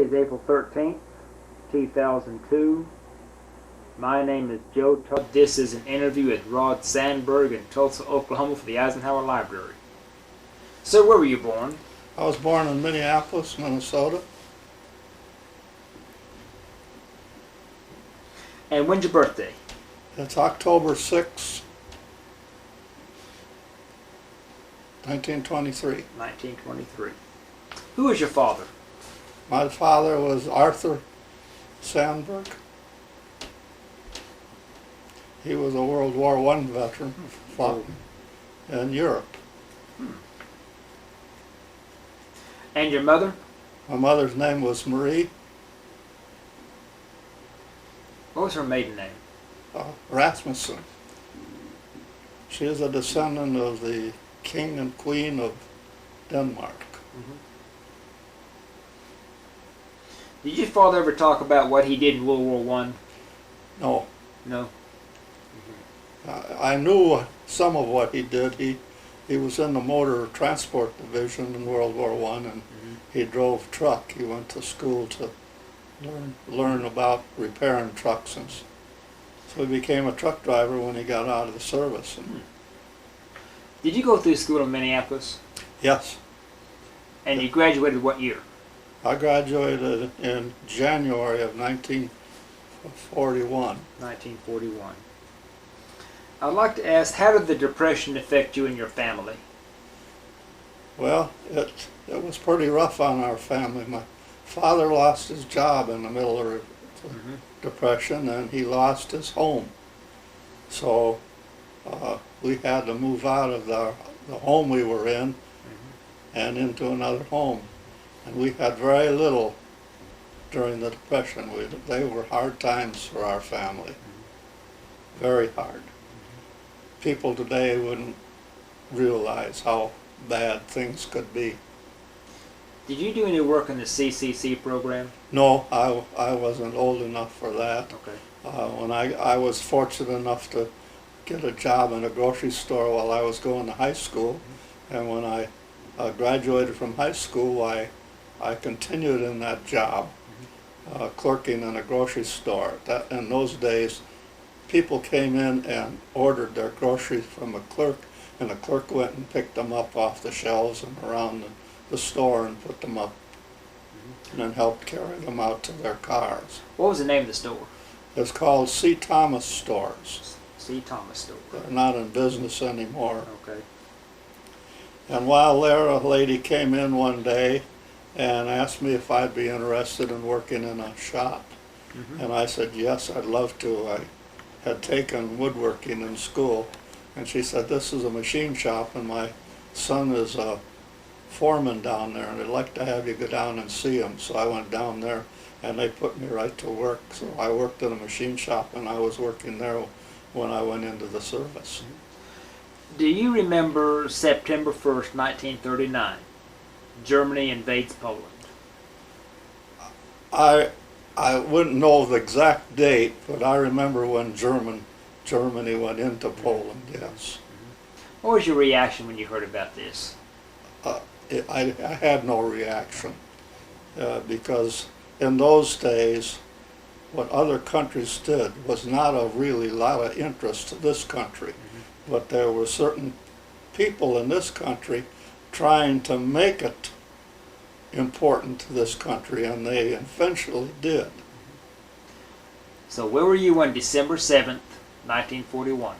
Is April 13th, 2002. My name is Joe Todd. This is an interview with Rod Sandburg in Tulsa, Oklahoma for the Eisenhower Library. So, where were you born? I was born in Minneapolis, Minnesota. And when's your birthday? It's October 6, 1923. 1923. Who is your father? My father was Arthur Sandburg. He was a World War I veteran, fought in Europe. And your mother? My mother's name was Marie What was her maiden name? Rasmussen. She is a descendant of the King and Queen of Denmark. Did your father ever talk about what he did in World War I? No, No. I knew some of what he did. He was in the motor transport division in World War I, and he drove truck. He went to school to learn about repairing trucks, and so he became a truck driver when he got out of the service. Did you go through school in Minneapolis? Yes, And you graduated what year? I graduated in January of 1941. 1941. I'd like to ask, how did the Depression affect you and your family? Well, it was pretty rough on our family. My father lost his job in the middle of the Depression, and he lost his home. So we had to move out of the home we were in and into another home. And we had very little during the Depression. They were hard times for our family, very hard. People today wouldn't realize how bad things could be. Did you do any work in the CCC program? No, I wasn't old enough for that. Okay. When I was fortunate enough to get a job in a grocery store while I was going to high school, and when I graduated from high school, I continued in that job, clerking in a grocery store. In those days, people came in and ordered their groceries from a clerk, and the clerk went and picked them up off the shelves and around the store and put them up, and then helped carry them out to their cars. What was the name of the store? It's called C. Thomas Stores. C. Thomas Store. They're not in business anymore. Okay. And while there, a lady came in one day and asked me if I'd be interested in working in a shop. And I said, yes, I'd love to. I had taken woodworking in school. And she said, this is a machine shop, and my son is a foreman down there, and they'd like to have you go down and see him. So I went down there, and they put me right to work. So I worked in a machine shop, and I was working there when I went into the service. Do you remember September 1st, 1939? Germany invades Poland. I wouldn't know the exact date, but I remember when Germany went into Poland, yes. What was your reaction when you heard about this? I had no reaction because in those days what other countries did was not of really lot of interest to this country, but there were certain people in this country trying to make it important to this country, and they eventually did. So where were you on December 7th, 1941?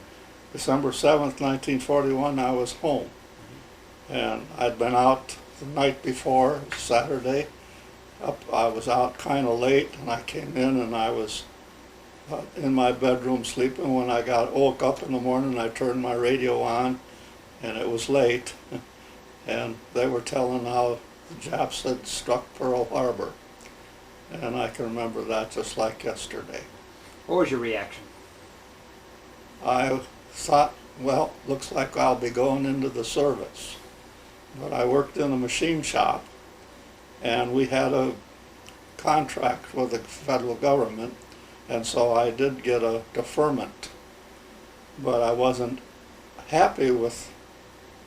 December 7th, 1941, I was home. And I'd been out the night before, Saturday. I was out kind of late, and I came in and I was in my bedroom sleeping. When I woke up in the morning, I turned my radio on, and it was late. And they were telling how the Japs had struck Pearl Harbor. And I can remember that just like yesterday. What was your reaction? I thought, well, looks like I'll be going into the service. But I worked in a machine shop, and we had a contract with the federal government, and so I did get a deferment. But I wasn't happy with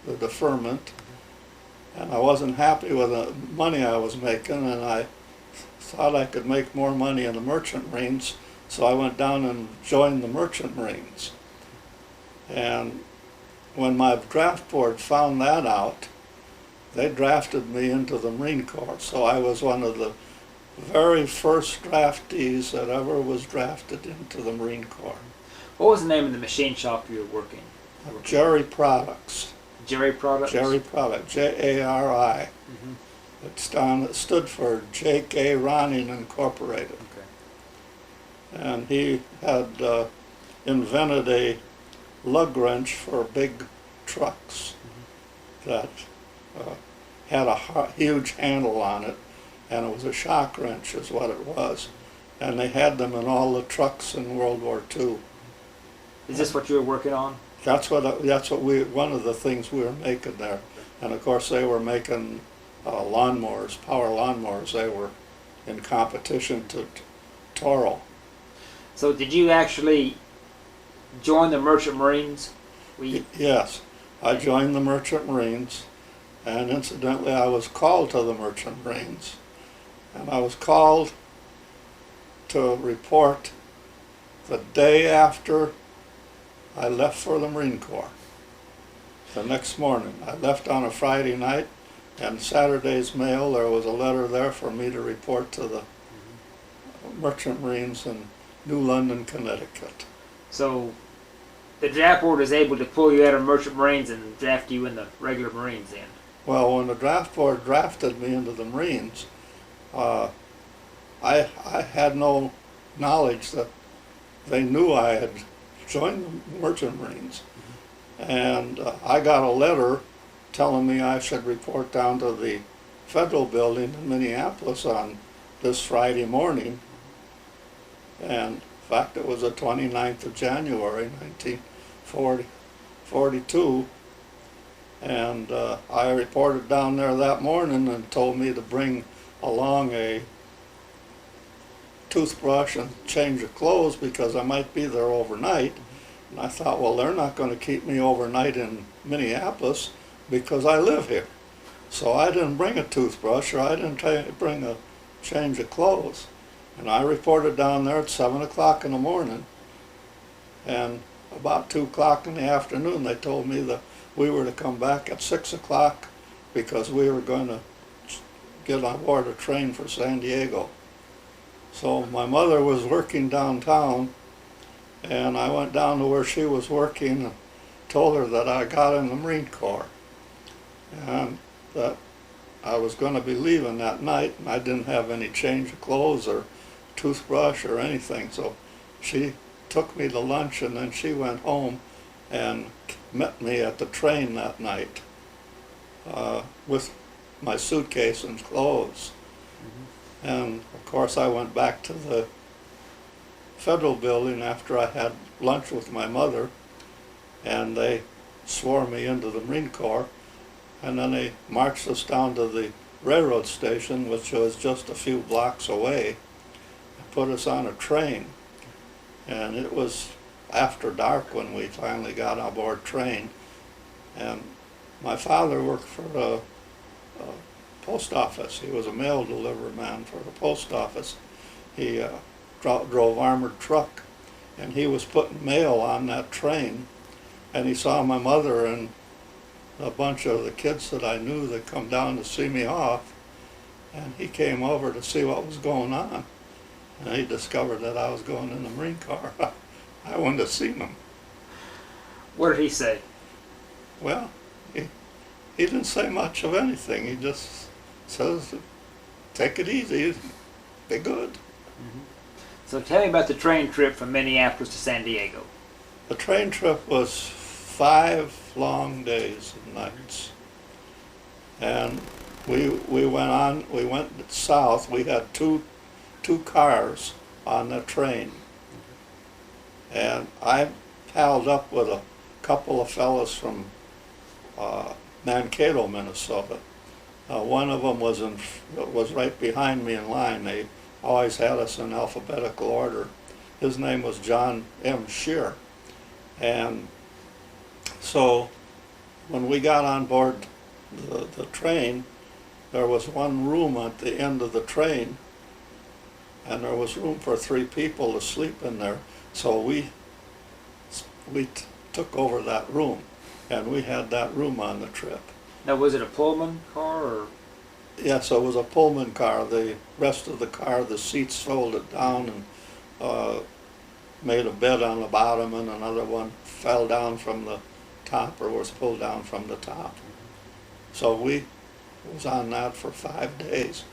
the deferment, and I wasn't happy with the money I was making, and I thought I could make more money in the Merchant Marines, so I went down and joined the Merchant Marines. And when my draft board found that out, they drafted me into the Marine Corps. So I was one of the very first draftees that ever was drafted into the Marine Corps. What was the name of the machine shop you were working? Jerry Products. Jerry Products? Jerry Product, J-A-R-I. Mm-hmm. It stood for J.K. Ronning Incorporated. Okay. And he had invented a lug wrench for big trucks that had a huge handle on it, and it was a shock wrench is what it was. And they had them in all the trucks in World War II. Is this what you were working on? That's one of the things we were making there. And of course they were making lawnmowers, power lawnmowers. They were in competition to Toro. So did you actually join the Merchant Marines? Yes, I joined the Merchant Marines, and incidentally I was called to the Merchant Marines. And I was called to report the day after I left for the Marine Corps. The next morning. I left on a Friday night, and Saturday's mail, there was a letter there for me to report to the Merchant Marines in New London, Connecticut. So the draft board was able to pull you out of Merchant Marines and draft you in the regular Marines then? Well, when the draft board drafted me into the Marines, I had no knowledge that they knew I had joined the Merchant Marines. And I got a letter telling me I should report down to the Federal Building in Minneapolis on this Friday morning. And in fact, it was the 29th of January, 1942. And I reported down there that morning and told me to bring along a toothbrush and change of clothes because I might be there overnight. And I thought, well, they're not going to keep me overnight in Minneapolis because I live here. So I didn't bring a toothbrush, or I didn't bring a change of clothes. And I reported down there at 7 o'clock in the morning. And about 2 o'clock in the afternoon, they told me that we were to come back at 6 o'clock because we were going to get on board a train for San Diego. So my mother was working downtown, and I went down to where she was working and told her that I got in the Marine Corps and that I was going to be leaving that night, and I didn't have any change of clothes or toothbrush or anything. So she took me to lunch, and then she went home and met me at the train that night with my suitcase and clothes. And of course I went back to the Federal Building after I had lunch with my mother, and they swore me into the Marine Corps, and then they marched us down to the railroad station, which was just a few blocks away, and put us on a train. And it was after dark when we finally got on board train. And my father worked for the post office. He was a mail delivery man for the post office. He drove armored truck, and he was putting mail on that train, and he saw my mother and a bunch of the kids that I knew that come down to see me off, and he came over to see what was going on, and he discovered that I was going in the Marine Corps. I went to see him. What did he say? Well, he didn't say much of anything. He just says, take it easy, be good. So tell me about the train trip from Minneapolis to San Diego. The train trip was 5 long days and nights. And we went south. We had two cars on the train. And I palled up with a couple of fellows from Mankato, Minnesota. One of them was right behind me in line. They always had us in alphabetical order. His name was John M. Shear. And so when we got on board the train, there was one room at the end of the train and there was room for 3 people to sleep in there. So we took over that room, and we had that room on the trip. Now, was it a Pullman car or? Yes, it was a Pullman car. The rest of the car, the seats folded down and made a bed on the bottom, and another one fell down from the top, or was pulled down from the top. So we was on that for 5 days.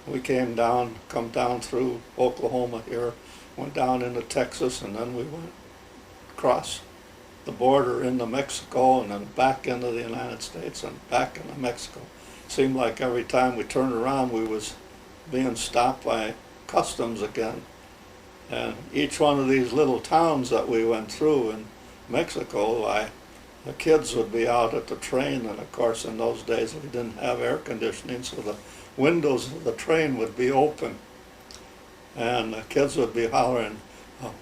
We come down through Oklahoma here, went down into Texas, and then we went across the border into Mexico, and then back into the United States and back into Mexico. Seemed like every time we turned around we was being stopped by customs again. And each one of these little towns that we went through in Mexico, the kids would be out at the train, and of course in those days we didn't have air conditioning, so the windows of the train would be open, and the kids would be hollering, "Oh,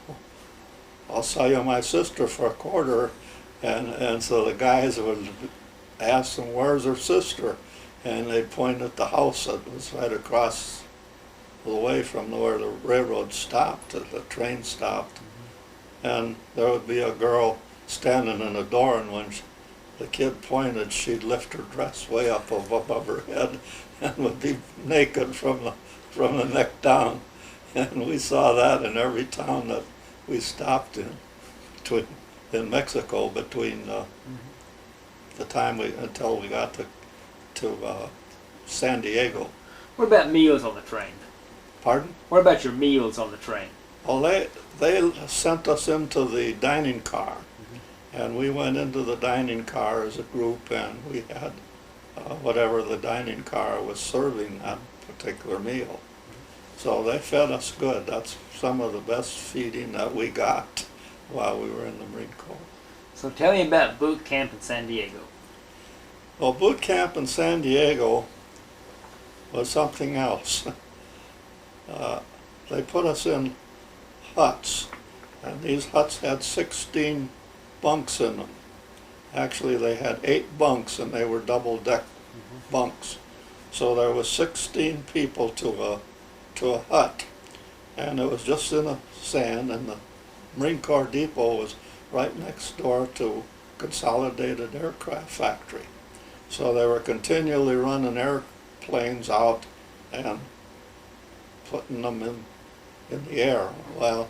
I'll sell you my sister for a quarter," and so the guys would ask them, "Where's her sister?" And they'd point at the house that was right across the way from where the railroad stopped, the train stopped, and there would be a girl standing in the door, and when the kid pointed, she'd lift her dress way up above her head and would be naked from the neck down. And we saw that in every town that we stopped in Mexico between the time until we got to San Diego. What about meals on the train? Pardon? What about your meals on the train? Well, they sent us into the dining car, and we went into the dining car as a group, and we had whatever the dining car was serving that particular meal. So they fed us good. That's some of the best feeding that we got while we were in the Marine Corps. So tell me about boot camp in San Diego. Well, boot camp in San Diego was something else. They put us in huts, and these huts had 16 bunks in them. Actually, they had 8 bunks, and they were double-deck bunks. So there was 16 people to a hut, and it was just in the sand, and the Marine Corps depot was right next door to Consolidated Aircraft Factory. So they were continually running airplanes out and putting them in the air. Well,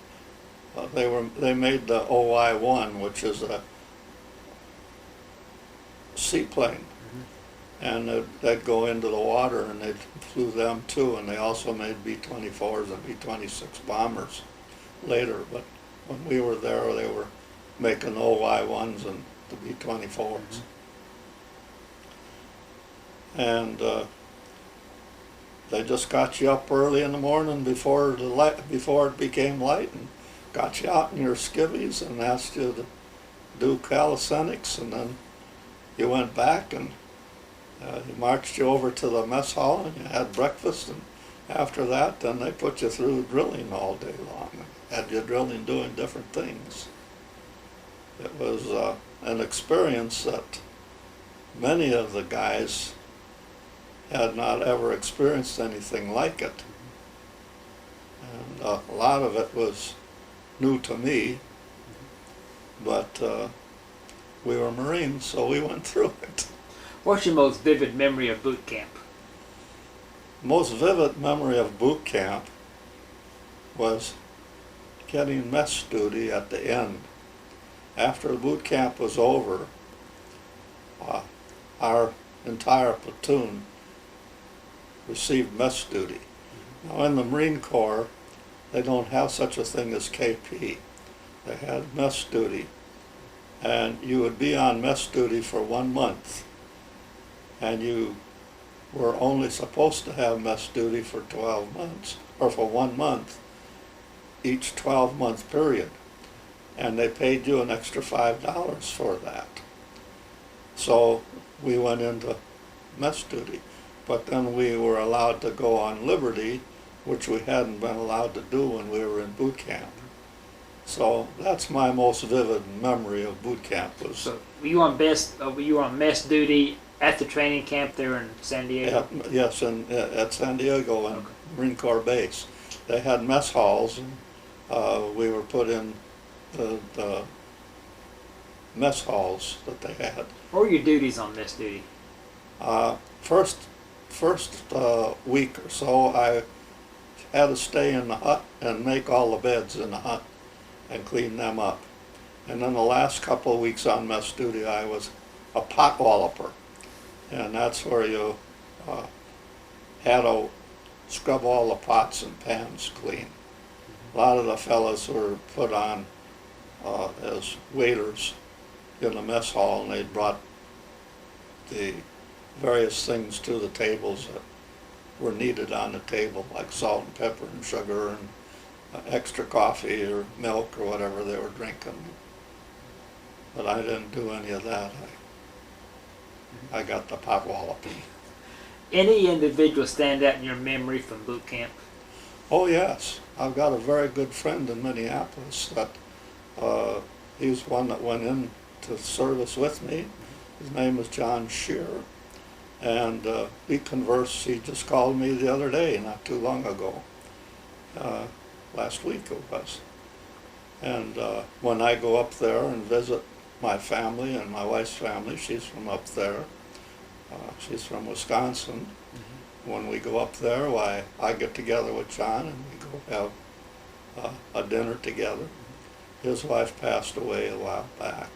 they made the OI-1, which is a seaplane, and they'd go into the water, and they flew them too, and they also made B-24s and B-26 bombers later. But when we were there, they were making OI-1s and the B-24s. And they just got you up early in the morning before it became light, and got you out in your skivvies and asked you to do calisthenics, and then you went back and he marched you over to the mess hall, and you had breakfast, and after that then they put you through drilling all day long, had you drilling doing different things. It was an experience that many of the guys had not ever experienced anything like it, and a lot of it was new to me, but we were Marines, so we went through it. What's your most vivid memory of boot camp? Most vivid memory of boot camp was getting mess duty at the end. After the boot camp was over, our entire platoon received mess duty. Now in the Marine Corps, they don't have such a thing as KP. They had mess duty, and you would be on mess duty for 1 month, and you were only supposed to have mess duty for 12 months, or for 1 month, each 12-month period, and they paid you an extra $5 for that. So we went into mess duty, but then we were allowed to go on liberty, which we hadn't been allowed to do when we were in boot camp. So that's my most vivid memory of boot camp. So were you on mess duty at the training camp there in San Diego? Yes, at San Diego and Marine Corps Base. they had mess halls, and we were put in the mess halls that they had. What were your duties on mess duty? First week or so, I had to stay in the hut and make all the beds in the hut and clean them up. And then the last couple of weeks on mess duty, I was a pot walloper, and that's where you had to scrub all the pots and pans clean. A lot of the fellas were put on as waiters in the mess hall, and they brought the various things to the tables that were needed on the table, like salt and pepper and sugar and extra coffee or milk or whatever they were drinking. But I didn't do any of that. I got the pot walloping. Any individual stand out in your memory from boot camp? Oh yes, I've got a very good friend in Minneapolis that he's one that went into service with me. His name is John Shearer, and we conversed. He just called me the other day, not too long ago, last week it was. And when I go up there and visit my family and my wife's family, she's from up there. She's from Wisconsin. When we go up there, why, I get together with John and we go have a dinner together. His wife passed away a while back.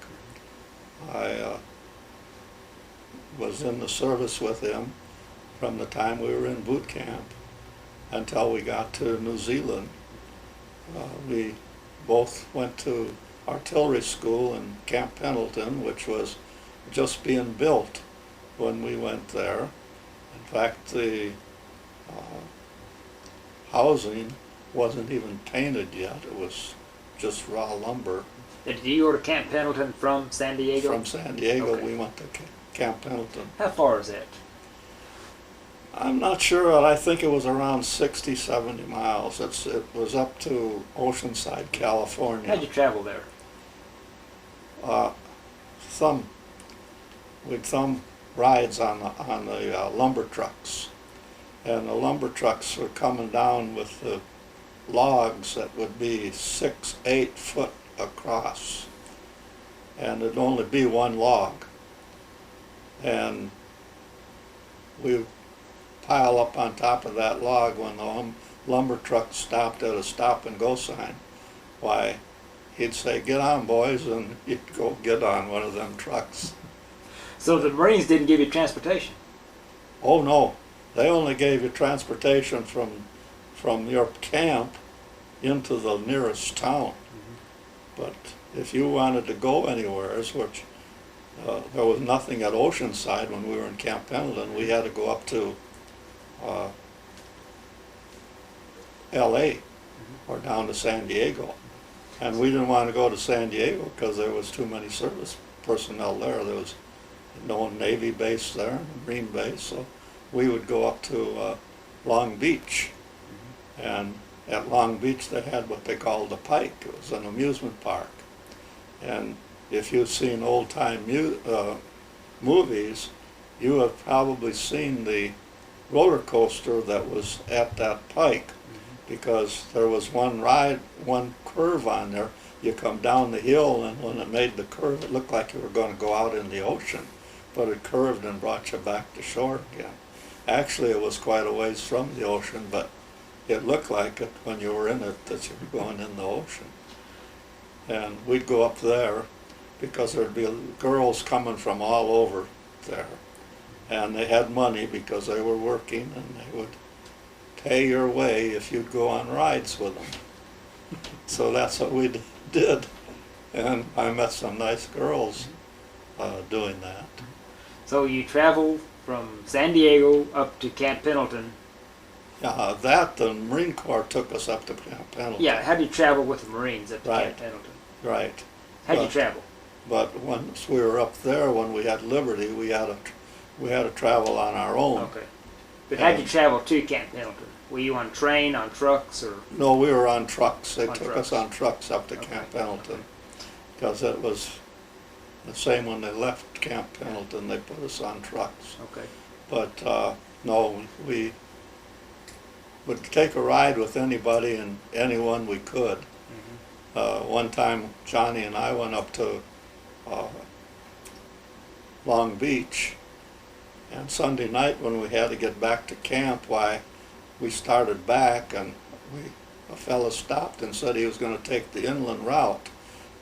I was in the service with him from the time we were in boot camp until we got to New Zealand. We both went to artillery school in Camp Pendleton, which was just being built when we went there. In fact, the housing wasn't even painted yet. It was just raw lumber. Did you go to Camp Pendleton from San Diego? From San Diego, Okay. we went to Camp Pendleton. How far is that? I'm not sure, but I think it was around 60, 70 miles. It was up to Oceanside, California. How'd you travel there? We'd thumb rides on the lumber trucks, and the lumber trucks were coming down with the logs that would be 6, 8 foot across, and it'd only be one log, and we pile up on top of that log when the lumber truck stopped at a stop and go sign. Why, he'd say, "Get on, boys," and you'd go get on one of them trucks. So the Marines didn't give you transportation? Oh no, they only gave you transportation from your camp into the nearest town. But if you wanted to go anywhere, which there was nothing at Oceanside when we were in Camp Pendleton, we had to go up to L.A. or down to San Diego. And we didn't want to go to San Diego because there was too many service personnel there. There was no Navy base there, Marine base, so we would go up to Long Beach. And at Long Beach they had what they called the Pike. It was an amusement park. And if you've seen old-time movies, you have probably seen the roller coaster that was at that Pike, because there was one curve on there. You come down the hill, and when it made the curve, it looked like you were going to go out in the ocean, but it curved and brought you back to shore again. Actually, it was quite a ways from the ocean, but it looked like it when you were in it, that you were going in the ocean. And we'd go up there because there'd be girls coming from all over there, and they had money because they were working, and they would pay your way if you'd go on rides with them. So that's what we did, and I met some nice girls doing that. So you traveled from San Diego up to Camp Pendleton. The Marine Corps took us up to Camp Pendleton. Yeah, how did you travel with the Marines up to Right. Camp Pendleton? Right. How'd you travel? But once we were up there, when we had liberty, we had to travel on our own. Okay. But how'd you travel to Camp Pendleton? Were you on train, on trucks, or? No, we were on trucks. They On took trucks. us on trucks up to Okay. Camp Pendleton, because it was the same when they left Camp Pendleton. They put us on trucks. Okay. But no, we would take a ride with anybody and anyone we could. One time, Johnny and I went up to Long Beach, and Sunday night when we had to get back to camp, why, we started back, and a fellow stopped and said he was going to take the inland route.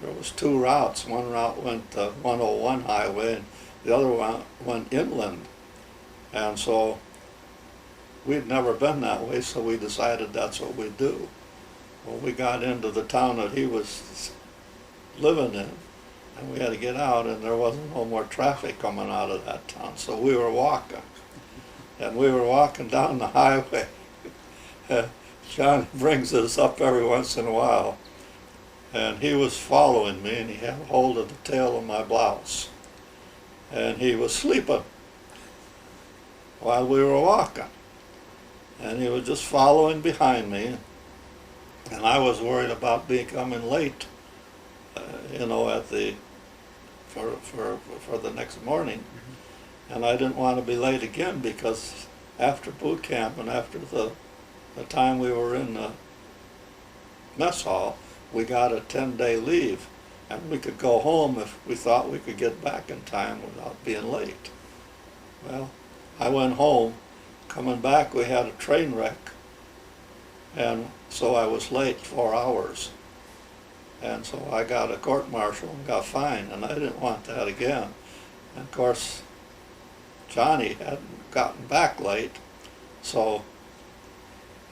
There was two routes. One route went to 101 highway, and the other one went inland. And so we'd never been that way, so we decided that's what we'd do. Well, we got into the town that he was living in, and we had to get out, and there wasn't no more traffic coming out of that town, so we were walking. And we were walking down the highway. John brings us up every once in a while, and he was following me, and he had a hold of the tail of my blouse. And he was sleeping while we were walking. And he was just following behind me, and I was worried about becoming late, at the for the next morning. And I didn't want to be late again, because after boot camp and after the time we were in the mess hall, we got a 10-day leave, and we could go home if we thought we could get back in time without being late. Well, I went home. Coming back, we had a train wreck, and so I was late 4 hours. And so I got a court-martial and got fined, and I didn't want that again. And of course, Johnny hadn't gotten back late, so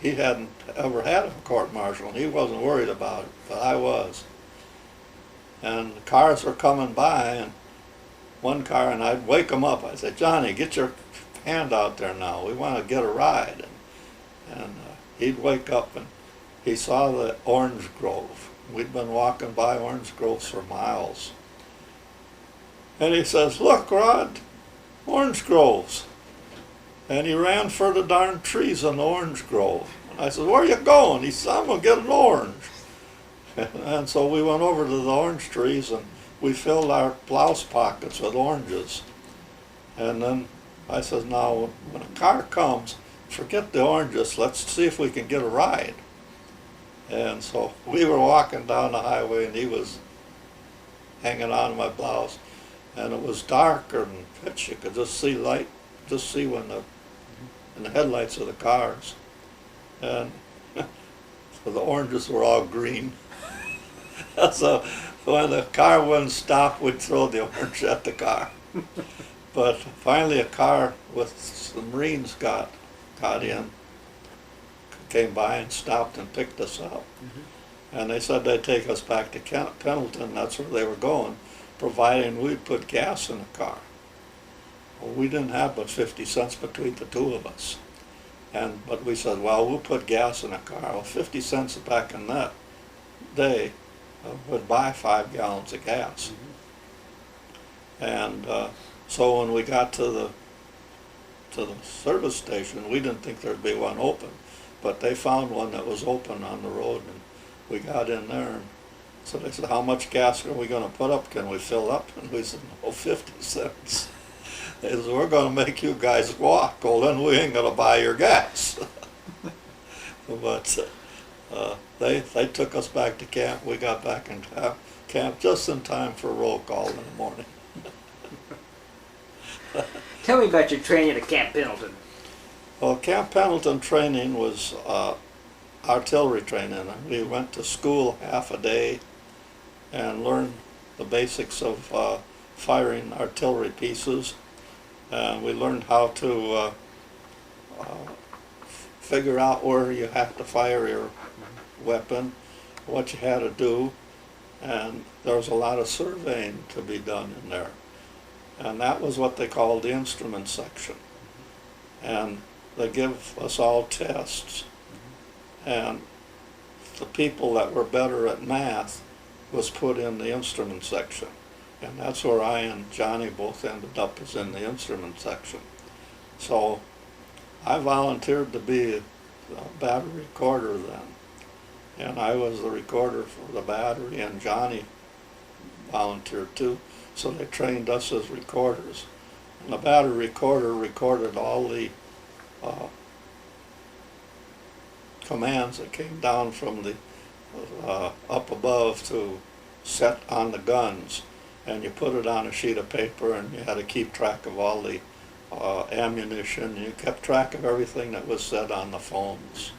he hadn't ever had a court-martial, and he wasn't worried about it, but I was. And the cars were coming by, and one car, and I'd wake him up. I'd say, Johnny, get your hand out there now. We want to get a ride. And he'd wake up, and he saw the orange grove. We'd been walking by orange groves for miles. And he says, look, Rod, orange groves. And he ran for the darn trees in the orange grove. And I said, where are you going? He said, I'm going to get an orange. And so we went over to the orange trees, and we filled our blouse pockets with oranges. And then I said, now, when a car comes, forget the oranges. Let's see if we can get a ride. And so we were walking down the highway, and he was hanging on to my blouse. And it was darker than pitch. You could just see light, just see when in the headlights of the cars. And so the oranges were all green. So when the car wouldn't stop, we'd throw the orange at the car. But finally a car with some Marines got in, came by and stopped and picked us up. And they said they'd take us back to Pendleton. That's where they were going, providing we'd put gas in the car. Well, we didn't have but 50 cents between the two of us. But we said, well, we'll put gas in the car. Well, 50 cents back in that day would buy 5 gallons of gas. And so when we got to the service station, we didn't think there'd be one open, but they found one that was open on the road, and we got in there. And so they said, how much gas are we going to put up? Can we fill up? And we said, no, 50 cents. They said, we're going to make you guys walk. Well, then we ain't going to buy your gas. But they took us back to camp. We got back in camp just in time for roll call in the morning. Tell me about your training at Camp Pendleton. Well, Camp Pendleton training was artillery training. We went to school half a day and learned the basics of firing artillery pieces. And we learned how to figure out where you have to fire your weapon, what you had to do, and there was a lot of surveying to be done in there. And that was what they called the instrument section. And they give us all tests. And the people that were better at math was put in the instrument section. And that's where I and Johnny both ended up, as in the instrument section. So I volunteered to be a battery recorder then. And I was the recorder for the battery, and Johnny volunteered too. So they trained us as recorders. And the battery recorder recorded all the commands that came down from the up above to set on the guns, and you put it on a sheet of paper, and you had to keep track of all the ammunition. You kept track of everything that was said on the phones,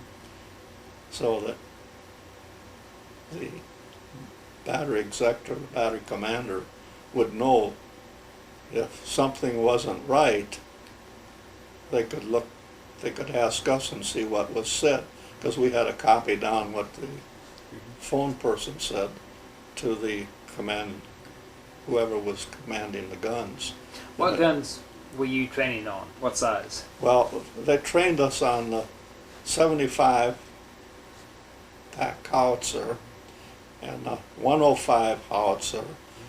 so that the battery exec or the battery commander would know if something wasn't right. They could ask us and see what was said, because we had to copy down what the phone person said to the whoever was commanding the guns. What guns were you training on? What size? Well, they trained us on the 75 pack howitzer and the 105 howitzer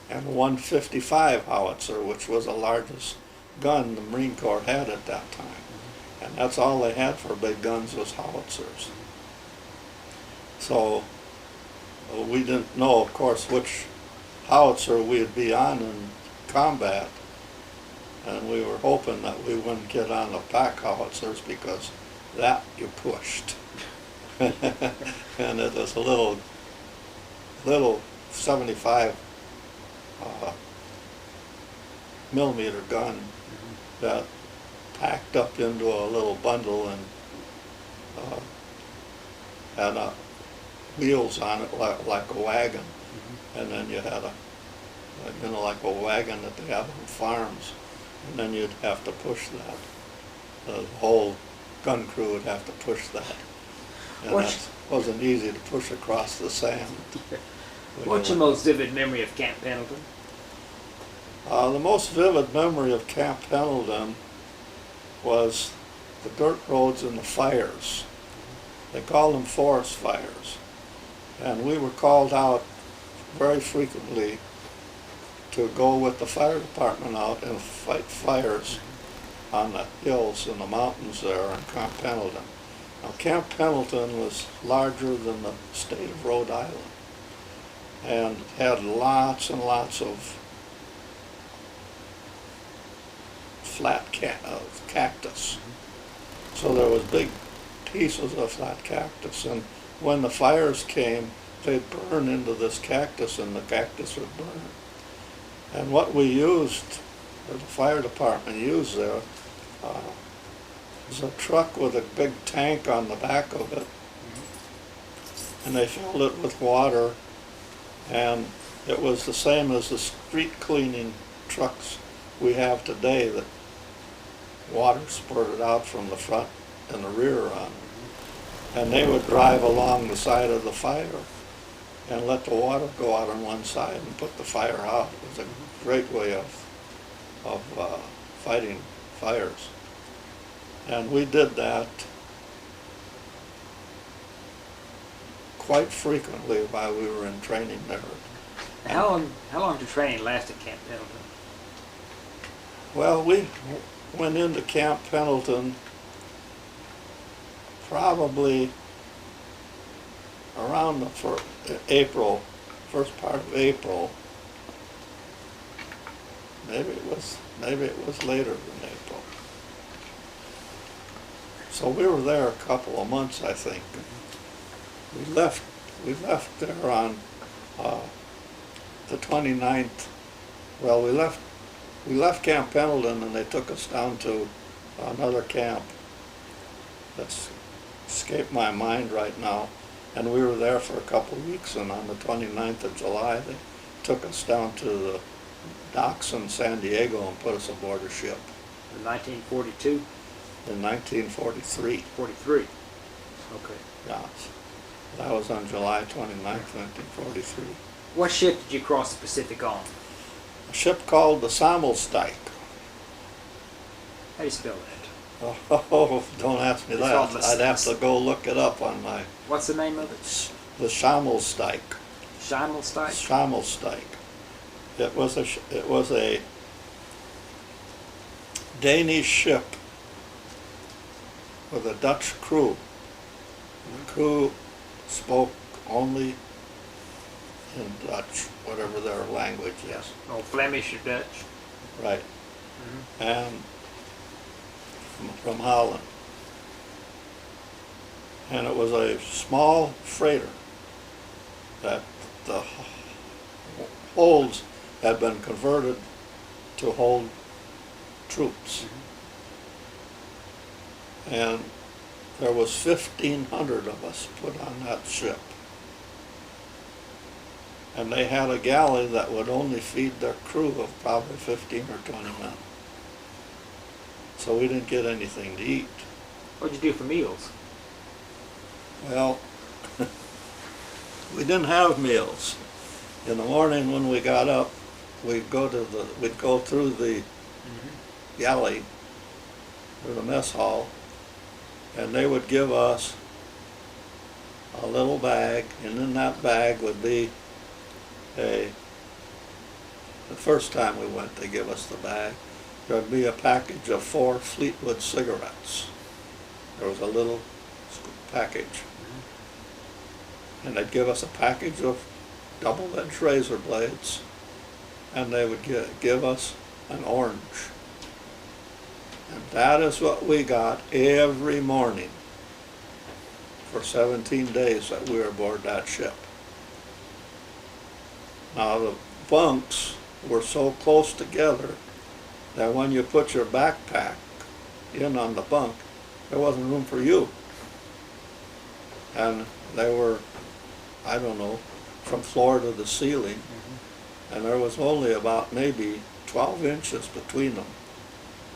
and the 155 howitzer, which was the largest gun the Marine Corps had at that time. And that's all they had for big guns was howitzers. So we didn't know, of course, which howitzer we'd be on in combat, and we were hoping that we wouldn't get on the pack howitzers, because that you pushed. And it was a little 75 millimeter gun that packed up into a little bundle and had wheels on it like a wagon. And then you had like a wagon that they have on farms, and then you'd have to push that. The whole gun crew would have to push that. And that wasn't easy to push across the sand. What's your most vivid memory of Camp Pendleton? The most vivid memory of Camp Pendleton was the dirt roads and the fires. They called them forest fires. And we were called out very frequently to go with the fire department out and fight fires on the hills and the mountains there in Camp Pendleton. Now, Camp Pendleton was larger than the state of Rhode Island and had lots and lots of flat cactus. So there was big pieces of flat cactus, and when the fires came, they'd burn into this cactus and the cactus would burn. And what we used, or the fire department used there, was a truck with a big tank on the back of it, and they filled it with water, and it was the same as the street cleaning trucks we have today, that water spurted out from the front and the rear on it. And they would drive along the side of the fire and let the water go out on one side and put the fire out. It was a great way of fighting fires. And we did that quite frequently while we were in training there. How long did training last at Camp Pendleton? Well, we went into Camp Pendleton probably around the first part of April. Maybe it was later than April. So we were there a couple of months, I think. We left there on the 29th. Well, we left Camp Pendleton, and they took us down to another camp that's escaped my mind right now. And we were there for a couple of weeks, and on the 29th of July, they took us down to the docks in San Diego and put us aboard a ship. In 1942? In 1943. 43. Okay. Yeah. That was on July 29th, 1943. What ship did you cross the Pacific on? A ship called the Sammelsteig. How do you spell that? Oh, don't ask me It's that. called the I'd have to go look it up on my... What's the name of it? The Sammelsteig. Schimmelsteig? Sammelsteig. It was a Danish ship with a Dutch crew. The crew spoke only in Dutch, whatever their language is. Oh, Flemish or Dutch? Right. And from Holland. And it was a small freighter that the holds had been converted to hold troops. And there was 1,500 of us put on that ship. And they had a galley that would only feed their crew of probably 15 or 20 men. So we didn't get anything to eat. What'd you do for meals? Well, we didn't have meals. In the morning when we got up, we'd go through the galley or the mess hall, and they would give us a little bag, and in that bag would be the first time we went, they give us the bag, there'd be a package of 4 Fleetwood cigarettes. There was a little package. And they'd give us a package of double-edged razor blades, and they would give us an orange. And that is what we got every morning for 17 days that we were aboard that ship. Now the bunks were so close together that when you put your backpack in on the bunk, there wasn't room for you. And they were, I don't know, from floor to the ceiling, and there was only about maybe 12 inches between them.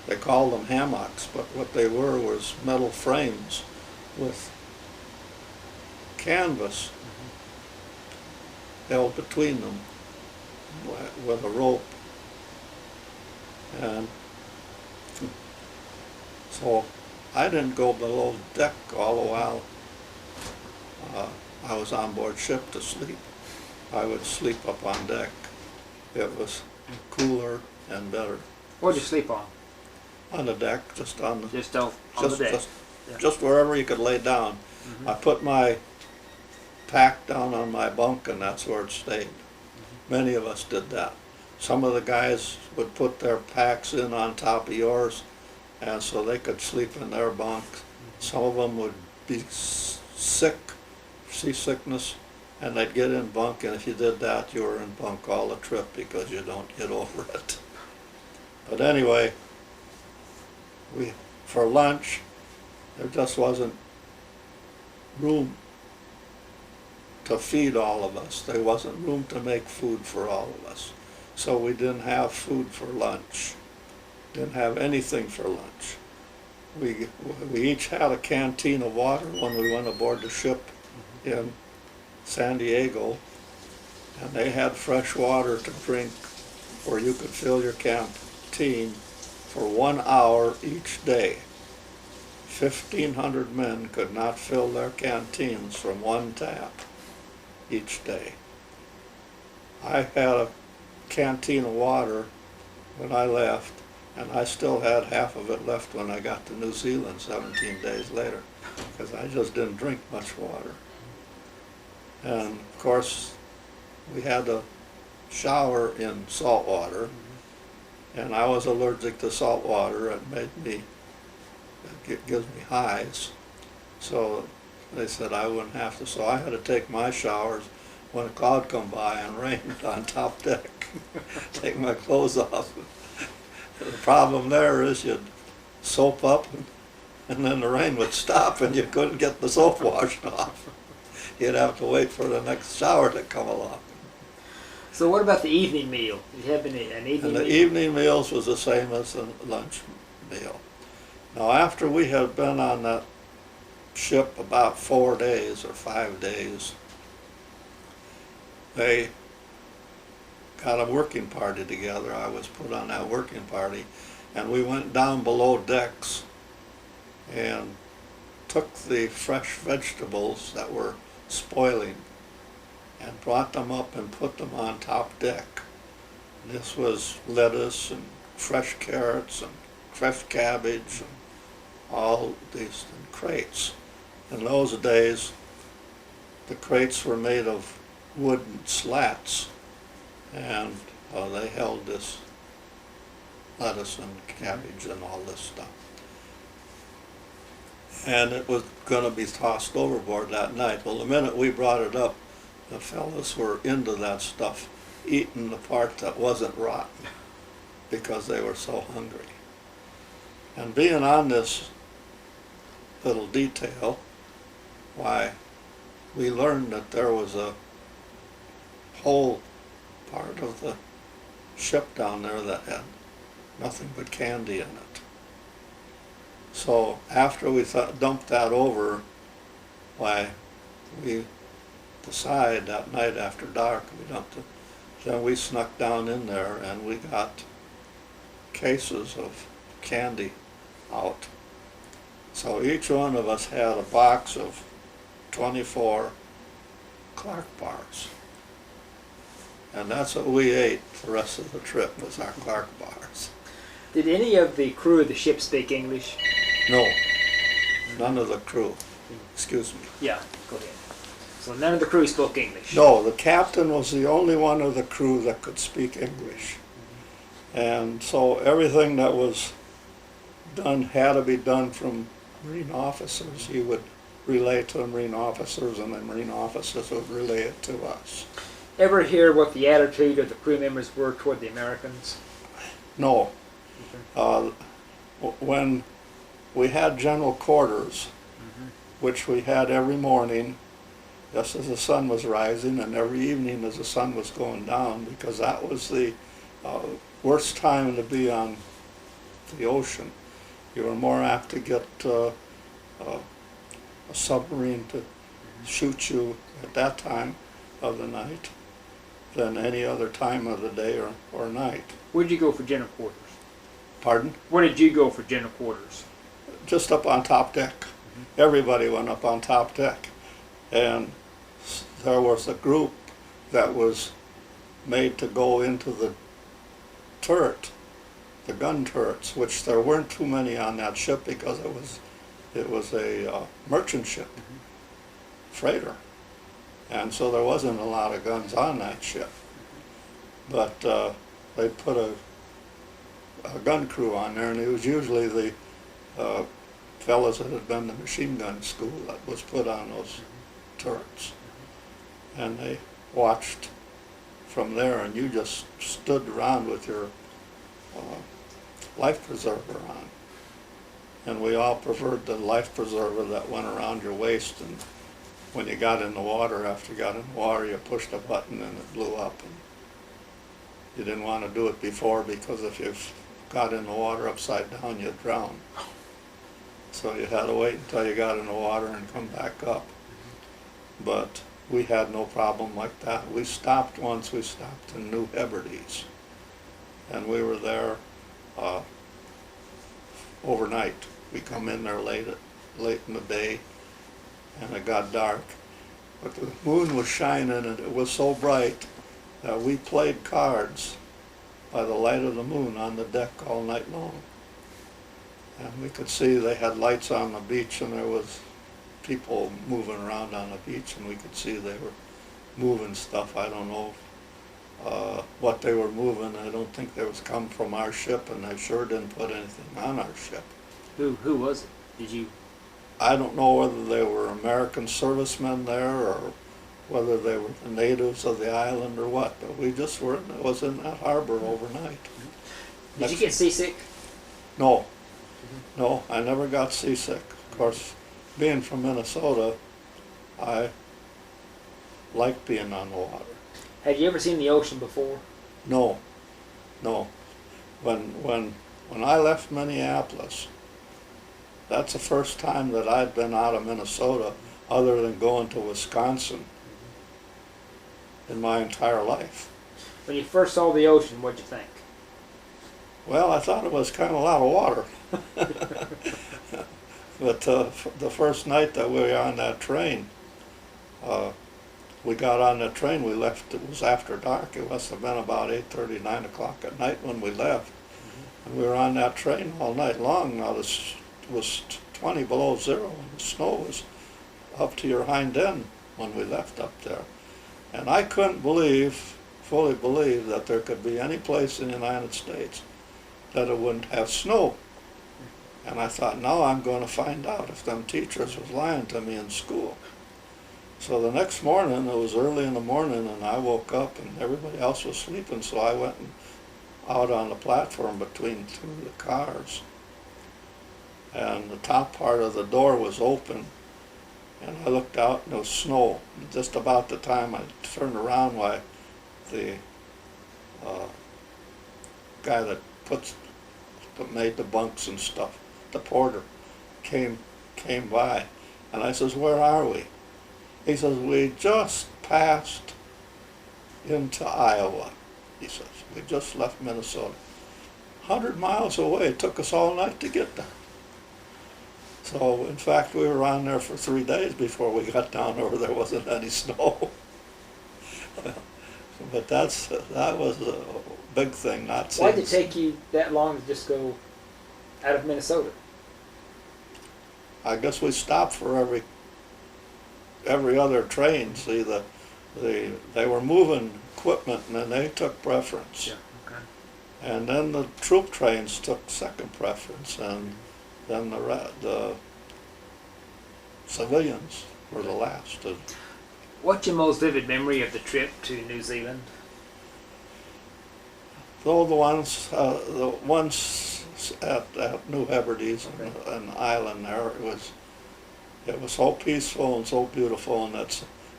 They called them hammocks, but what they were was metal frames with canvas held between them with a rope. And so I didn't go below deck all the while I was on board ship to sleep. I would sleep up on deck. It was cooler and better. What'd you sleep on? On the deck, just on the Just on the deck. just wherever you could lay down. I put my pack down on my bunk, and that's where it stayed. Many of us did that. Some of the guys would put their packs in on top of yours, and so they could sleep in their bunk. Some of them would be sick, seasickness, and they'd get in bunk, and if you did that, you were in bunk all the trip because you don't get over it. But anyway, for lunch, there just wasn't room to feed all of us. There wasn't room to make food for all of us. So we didn't have food for lunch. Didn't have anything for lunch. We each had a canteen of water when we went aboard the ship in San Diego, and they had fresh water to drink where you could fill your canteen for 1 hour each day. 1,500 men could not fill their canteens from one tap each day. I had a canteen of water when I left, and I still had half of it left when I got to New Zealand 17 days later, because I just didn't drink much water. And of course, we had to shower in salt water, and I was allergic to salt water. It gives me hives. So they said I wouldn't have to, so I had to take my showers when a cloud come by and rained on top deck. Take my clothes off. The problem there is you'd soap up, and then the rain would stop and you couldn't get the soap washed off. You'd have to wait for the next shower to come along. So what about the evening meal? Did you have an evening meal? And the evening meals was the same as the lunch meal. Now after we had been on that ship about 4 days or 5 days, they got a working party together. I was put on that working party, and we went down below decks and took the fresh vegetables that were spoiling and brought them up and put them on top deck. This was lettuce and fresh carrots and fresh cabbage and all these in crates. In those days, the crates were made of wooden slats, and they held this lettuce and cabbage and all this stuff. and it was going to be tossed overboard that night. Well, the minute we brought it up, the fellows were into that stuff, eating the part that wasn't rotten because they were so hungry. And being on this little detail, why, we learned that there was a whole part of the ship down there that had nothing but candy in it. So after we dumped that over, why, we decided that night after dark we dumped it. Then we snuck down in there and we got cases of candy out. So each one of us had a box of 24 Clark bars. And that's what we ate the rest of the trip, was our Clark bars. Did any of the crew of the ship speak English? No, none of the crew. Excuse me. Yeah, go ahead. So none of the crew spoke English? No, the captain was the only one of the crew that could speak English. And so everything that was done had to be done from Marine officers. He would relay to the Marine officers, and the Marine officers would relay it to us. Ever hear what the attitude of the crew members were toward the Americans? No. When we had general quarters, which we had every morning, just as the sun was rising, and every evening as the sun was going down, because that was the worst time to be on the ocean. You were more apt to get a submarine to shoot you at that time of the night than any other time of the day or night. Where'd you go for general quarters? Pardon? Where did you go for general quarters? Just up on top deck. Everybody went up on top deck. And there was a group that was made to go into the turret, the gun turrets, which there weren't too many on that ship because it was a merchant ship, freighter. And so there wasn't a lot of guns on that ship. But they put a gun crew on there, and it was usually the fellows that had been to machine gun school that was put on those turrets. And they watched from there, and you just stood around with your life preserver on. And we all preferred the life preserver that went around your waist, and when you got in the water, after you got in the water, you pushed a button and it blew up. And you didn't want to do it before, because if you got in the water upside down, you'd drown. So you had to wait until you got in the water and come back up. But we had no problem like that. We stopped once, we stopped in New Hebrides. And we were there overnight. We come in there late in the day, and it got dark. But the moon was shining, and it was so bright that we played cards by the light of the moon on the deck all night long. And we could see they had lights on the beach, and there was people moving around on the beach, and we could see they were moving stuff. I don't know what they were moving. I don't think they was come from our ship, and they sure didn't put anything on our ship. Who was it? Did you? I don't know whether they were American servicemen there or whether they were the natives of the island or what, but we just was in that harbor overnight. Did you get seasick? No. No, I never got seasick. Of course, being from Minnesota, I like being on the water. Had you ever seen the ocean before? No. No. When I left Minneapolis, that's the first time that I'd been out of Minnesota other than going to Wisconsin in my entire life. When you first saw the ocean, what'd you think? Well, I thought it was kind of a lot of water. But the first night that we were on that train, we got on the train, we left, it was after dark. It must have been about 8:30, 9 o'clock at night when we left. And we were on that train all night long. Now it was 20 below zero, and the snow was up to your hind end when we left up there. And I couldn't fully believe that there could be any place in the United States that it wouldn't have snow. And I thought, now I'm going to find out if them teachers was lying to me in school. So the next morning, it was early in the morning, and I woke up and everybody else was sleeping, so I went out on the platform between two of the cars. And the top part of the door was open, and I looked out and there was snow. And just about the time I turned around, why the guy that made the bunks and stuff, the porter, came by, and I says, "Where are we?" He says, "We just passed into Iowa." He says, "We just left Minnesota. 100 miles away. It took us all night to get there." So, in fact, we were on there for 3 days before we got down where there wasn't any snow. But that was a big thing. Not Why did it take you that long to just go out of Minnesota? I guess we stopped for every other train. See, they were moving equipment, and then they took preference. Yeah. Okay. And then the troop trains took second preference, and then the civilians were the last. What's your most vivid memory of the trip to New Zealand? Though the ones at New Hebrides and island there, it was so peaceful and so beautiful, and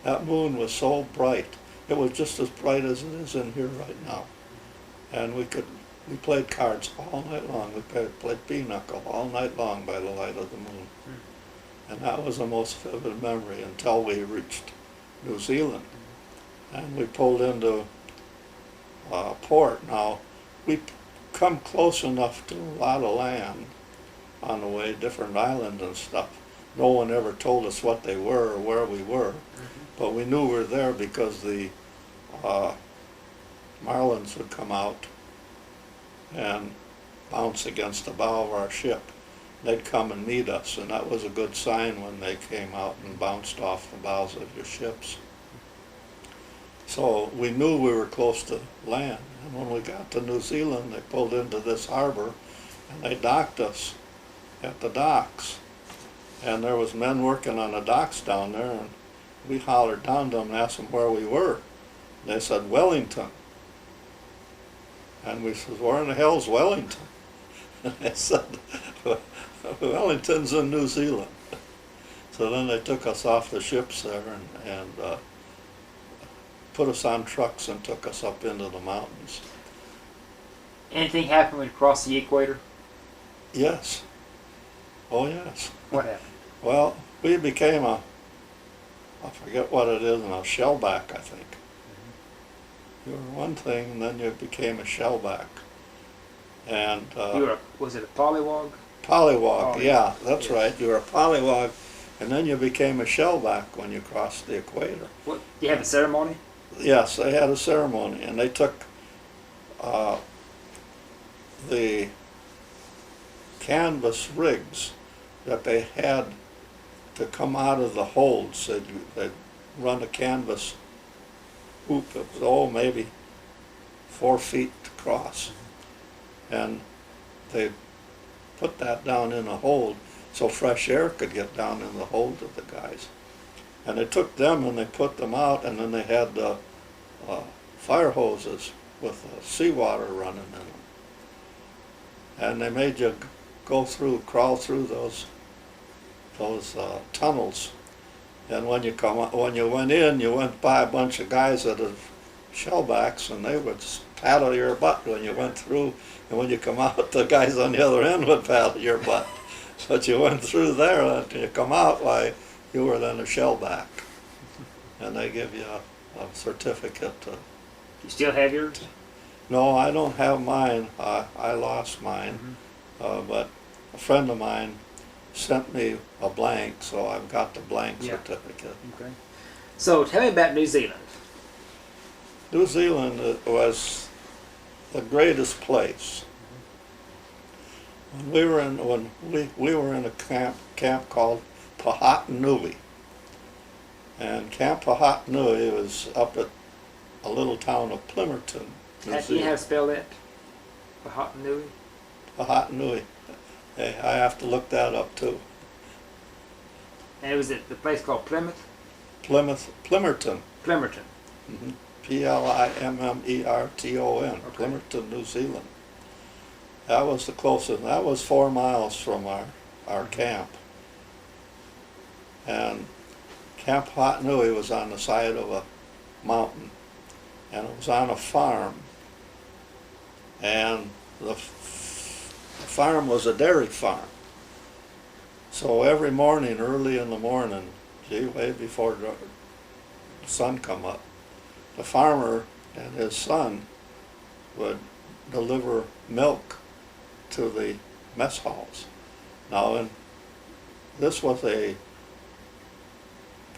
that moon was so bright. It was just as bright as it is in here right now. And we played cards all night long. We played pinochle all night long by the light of the moon. And that was the most vivid memory until we reached New Zealand. And we pulled into port. Now, we come close enough to a lot of land on the way, different islands and stuff. No one ever told us what they were or where we were, but we knew we were there because the marlins would come out and bounce against the bow of our ship. They'd come and meet us, and that was a good sign when they came out and bounced off the bows of your ships. So we knew we were close to land. And when we got to New Zealand, they pulled into this harbor, and they docked us at the docks. And there was men working on the docks down there, and we hollered down to them and asked them where we were. They said, "Wellington." And we said, "Where in the hell's Wellington?" And they said, "Wellington's in New Zealand." So then they took us off the ships there and put us on trucks and took us up into the mountains. Anything happened when you crossed the equator? Yes. Oh, yes. What happened? Well, we became I forget what it is, a shellback, I think. You were one thing, and then you became a shellback. And was it a pollywog? Pollywog, yeah, that's right. You were a pollywog, and then you became a shellback when you crossed the equator. What? Do you have a ceremony? Yes, they had a ceremony, and they took the canvas rigs that they had to come out of the holds. They'd run a canvas hoop. It was, maybe 4 feet across. And they put that down in a hold so fresh air could get down in the hold of the guys. And they took them and they put them out, and then they had fire hoses with seawater running in them. And they made you crawl through those tunnels. And when you went in, you went by a bunch of guys that had shellbacks, and they would paddle your butt when you went through. And when you come out, the guys on the other end would paddle your butt. But you went through there, and you come out, why, you were then a shellback. And they give you a certificate. You still have yours? No, I don't have mine. I lost mine. But a friend of mine sent me a blank, so I've got the blank certificate. Okay. So tell me about New Zealand. New Zealand was the greatest place. When we were in a camp called Pahatanui. And Camp Pahatanui was up at a little town of Plimerton. Do you have to spell that? Pahatanui? Pahatanui. Hey, I have to look that up too. And it was at the place called Plymouth? Plimmerton. Plimmerton. Mm-hmm. Plimmerton, Okay. Plimmerton, New Zealand. That was the closest. That was 4 miles from our camp. And Camp Hotnui was on the side of a mountain, and it was on a farm. And the farm was a dairy farm. So every morning, early in the morning, way before the sun come up, the farmer and his son would deliver milk to the mess halls. Now, this was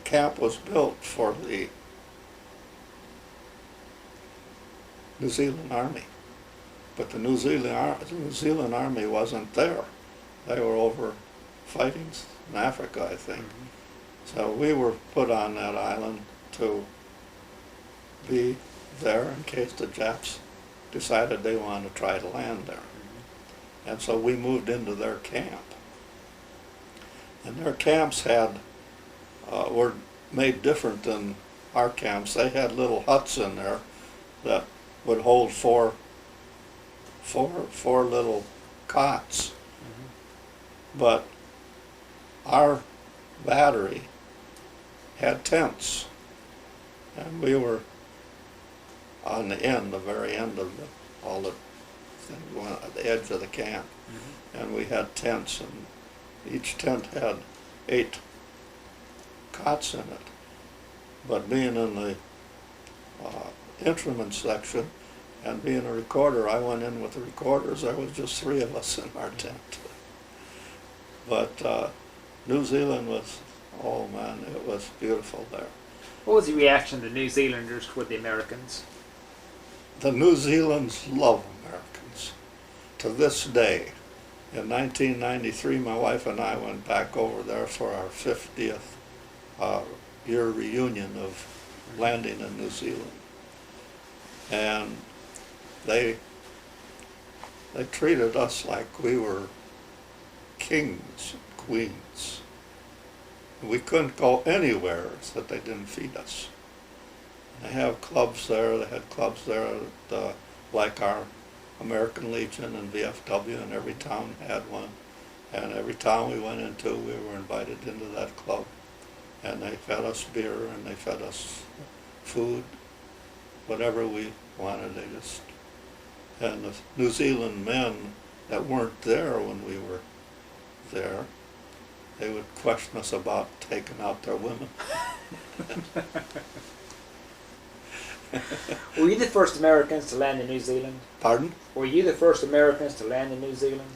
camp was built for the New Zealand Army, but the New Zealand Army wasn't there. They were over fighting in Africa, I think. Mm-hmm. So we were put on that island to be there in case the Japs decided they wanted to try to land there. Mm-hmm. And so we moved into their camp. And their camps were made different than our camps. They had little huts in there that would hold four little cots. Mm-hmm. But our battery had tents, and we were on the very end of all the things at the edge of the camp. Mm-hmm. And we had tents, and each tent had 8 cots in it. But being in the instrument section and being a recorder, I went in with the recorders. There was just 3 of us in our tent. But New Zealand was, oh man, it was beautiful there. What was the reaction of the New Zealanders toward the Americans? The New Zealanders love Americans. To this day, in 1993, my wife and I went back over there for our 50th year reunion of landing in New Zealand. And they treated us like we were kings and queens. We couldn't go anywhere that they didn't feed us. They have clubs there. They had clubs there that, like our American Legion and VFW, and every town had one. And every town we went into, we were invited into that club. And they fed us beer, and they fed us food, whatever we wanted. And the New Zealand men that weren't there when we were there, they would question us about taking out their women. Were you the first Americans to land in New Zealand? Pardon? Were you the first Americans to land in New Zealand?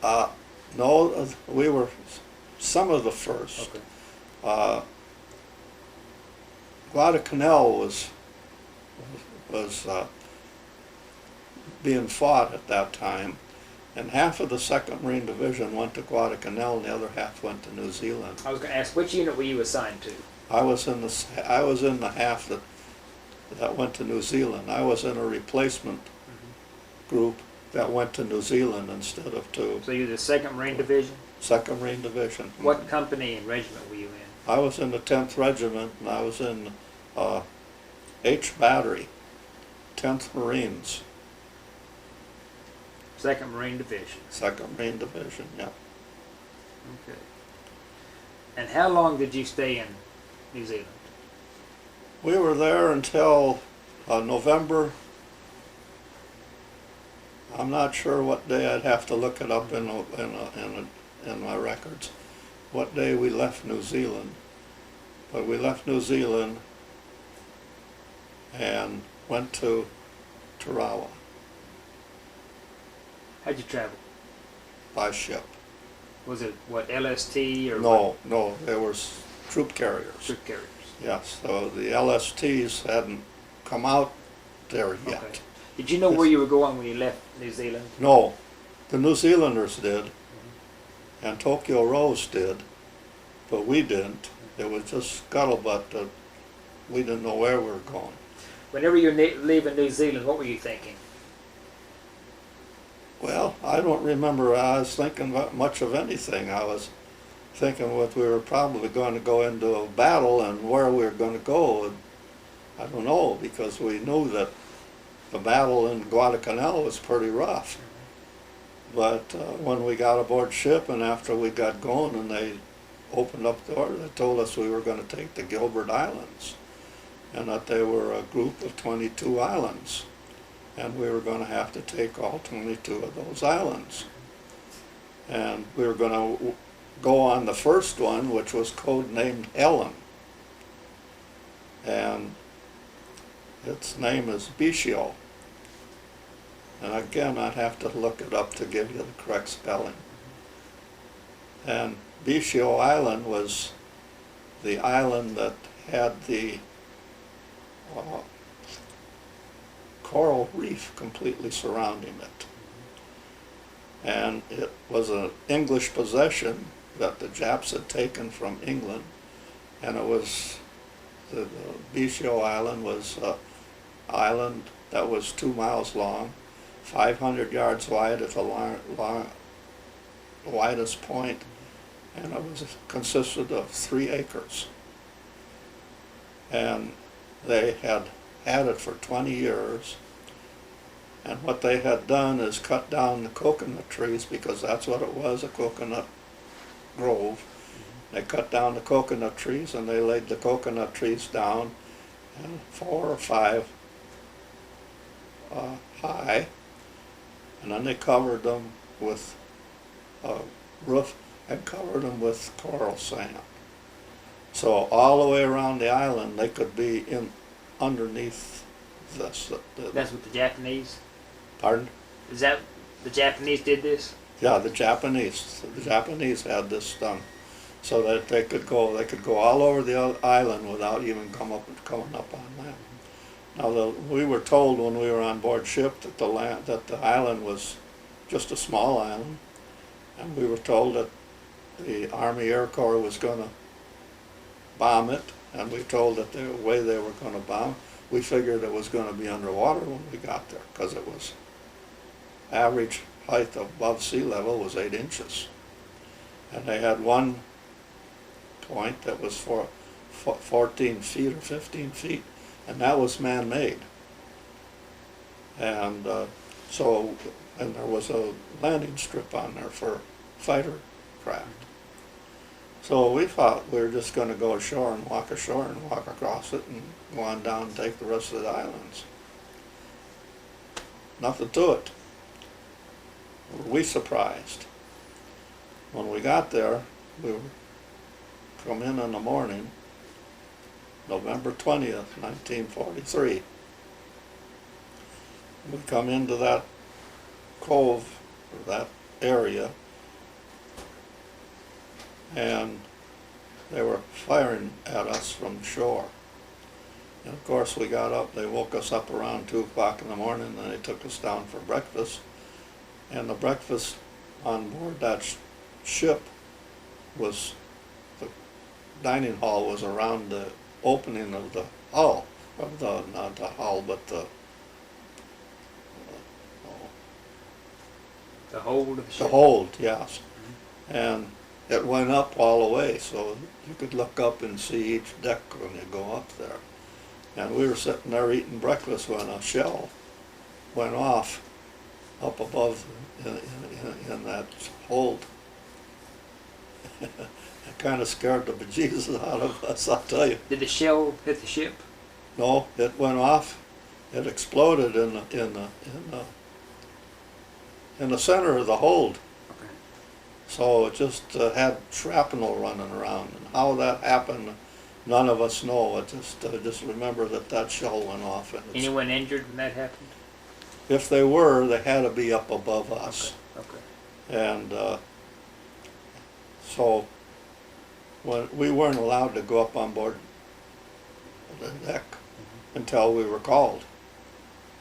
No, we were some of the first. Okay. Guadalcanal was being fought at that time, and half of the 2nd Marine Division went to Guadalcanal, and the other half went to New Zealand. I was going to ask, which unit were you assigned to? I was in the half that went to New Zealand. I was in a replacement group that went to New Zealand instead of to. So you were the 2nd Marine Division? 2nd Marine Division. What company and regiment were you in? I was in the 10th Regiment, and I was in H Battery, 10th Marines. 2nd Marine Division. 2nd Marine Division, yeah. Okay. And how long did you stay in New Zealand? We were there until November. I'm not sure what day. I'd have to look it up in my records. What day we left New Zealand. But we left New Zealand and went to Tarawa. How'd you travel? By ship. Was it, what, LST or No, there were troop carriers. troop carriers? Yes, so the LSTs hadn't come out there yet. Okay. Did you know where you were going when you left New Zealand? No, the New Zealanders did, and Tokyo Rose did, but we didn't. It was just scuttlebutt that we didn't know where we were going. Whenever you were leaving New Zealand, what were you thinking? Well, I I don't remember I was thinking about much of anything. I was thinking what we were probably going to go into a battle, and where we were going to go, I don't know, because we knew that the battle in Guadalcanal was pretty rough. But when we got aboard ship and after we got going and they opened up the door, they told us we were going to take the Gilbert Islands, and that they were a group of 22 islands, and we were going to have to take all 22 of those islands. And we were going to go on the first one, which was codenamed Helen. And its name is Bicio. And again, I'd have to look it up to give you the correct spelling. And Bicio Island was the island that had the coral reef completely surrounding it. And it was an English possession that the Japs had taken from England, and it was, the Bicio Island was an island that was 2 miles long, 500 yards wide at the widest point, and it was consisted of 3 acres. And they had it for 20 years, and what they had done is cut down the coconut trees, because that's what it was, a coconut grove. They cut down the coconut trees, and they laid the coconut trees down, and 4 or 5 high, and then they covered them with a roof and covered them with coral sand. So all the way around the island, they could be in underneath this. That's what the Japanese. Pardon? Is that the Japanese did this? Yeah, the Japanese. The Japanese had this done, so that they could go all over the island without even coming up on land. Now, we were told when we were on board ship that the island was just a small island, and we were told that the Army Air Corps was going to bomb it, and we were told that the way they were going to bomb, we figured it was going to be underwater when we got there, because it was average height above sea level was 8 inches. And they had one point that was 14 feet or 15 feet, and that was man-made. And and there was a landing strip on there for fighter craft. So we thought we were just going to go ashore and walk across it and go on down and take the rest of the islands. Nothing to it. We surprised. When we got there, we come in the morning, November 20th, 1943. We come into that cove, or that area, and they were firing at us from shore. And of course we got up, they woke us up around 2 o'clock in the morning, and they took us down for breakfast. And the breakfast on board that ship was, the dining hall was around the opening of the hull, not the hull, but the hold of the ship. The hold, yes. And it went up all the way, so you could look up and see each deck when you go up there. And we were sitting there eating breakfast when a shell went off up above in that hold. It kind of scared the bejesus out of us, I'll tell you. Did the shell hit the ship? No, it went off. It exploded in the center of the hold. Okay. So it just had shrapnel running around, and how that happened, none of us know. It just remember that shell went off. And anyone injured when that happened? If they were, they had to be up above us. Okay. And so when we weren't allowed to go up on board the deck until we were called.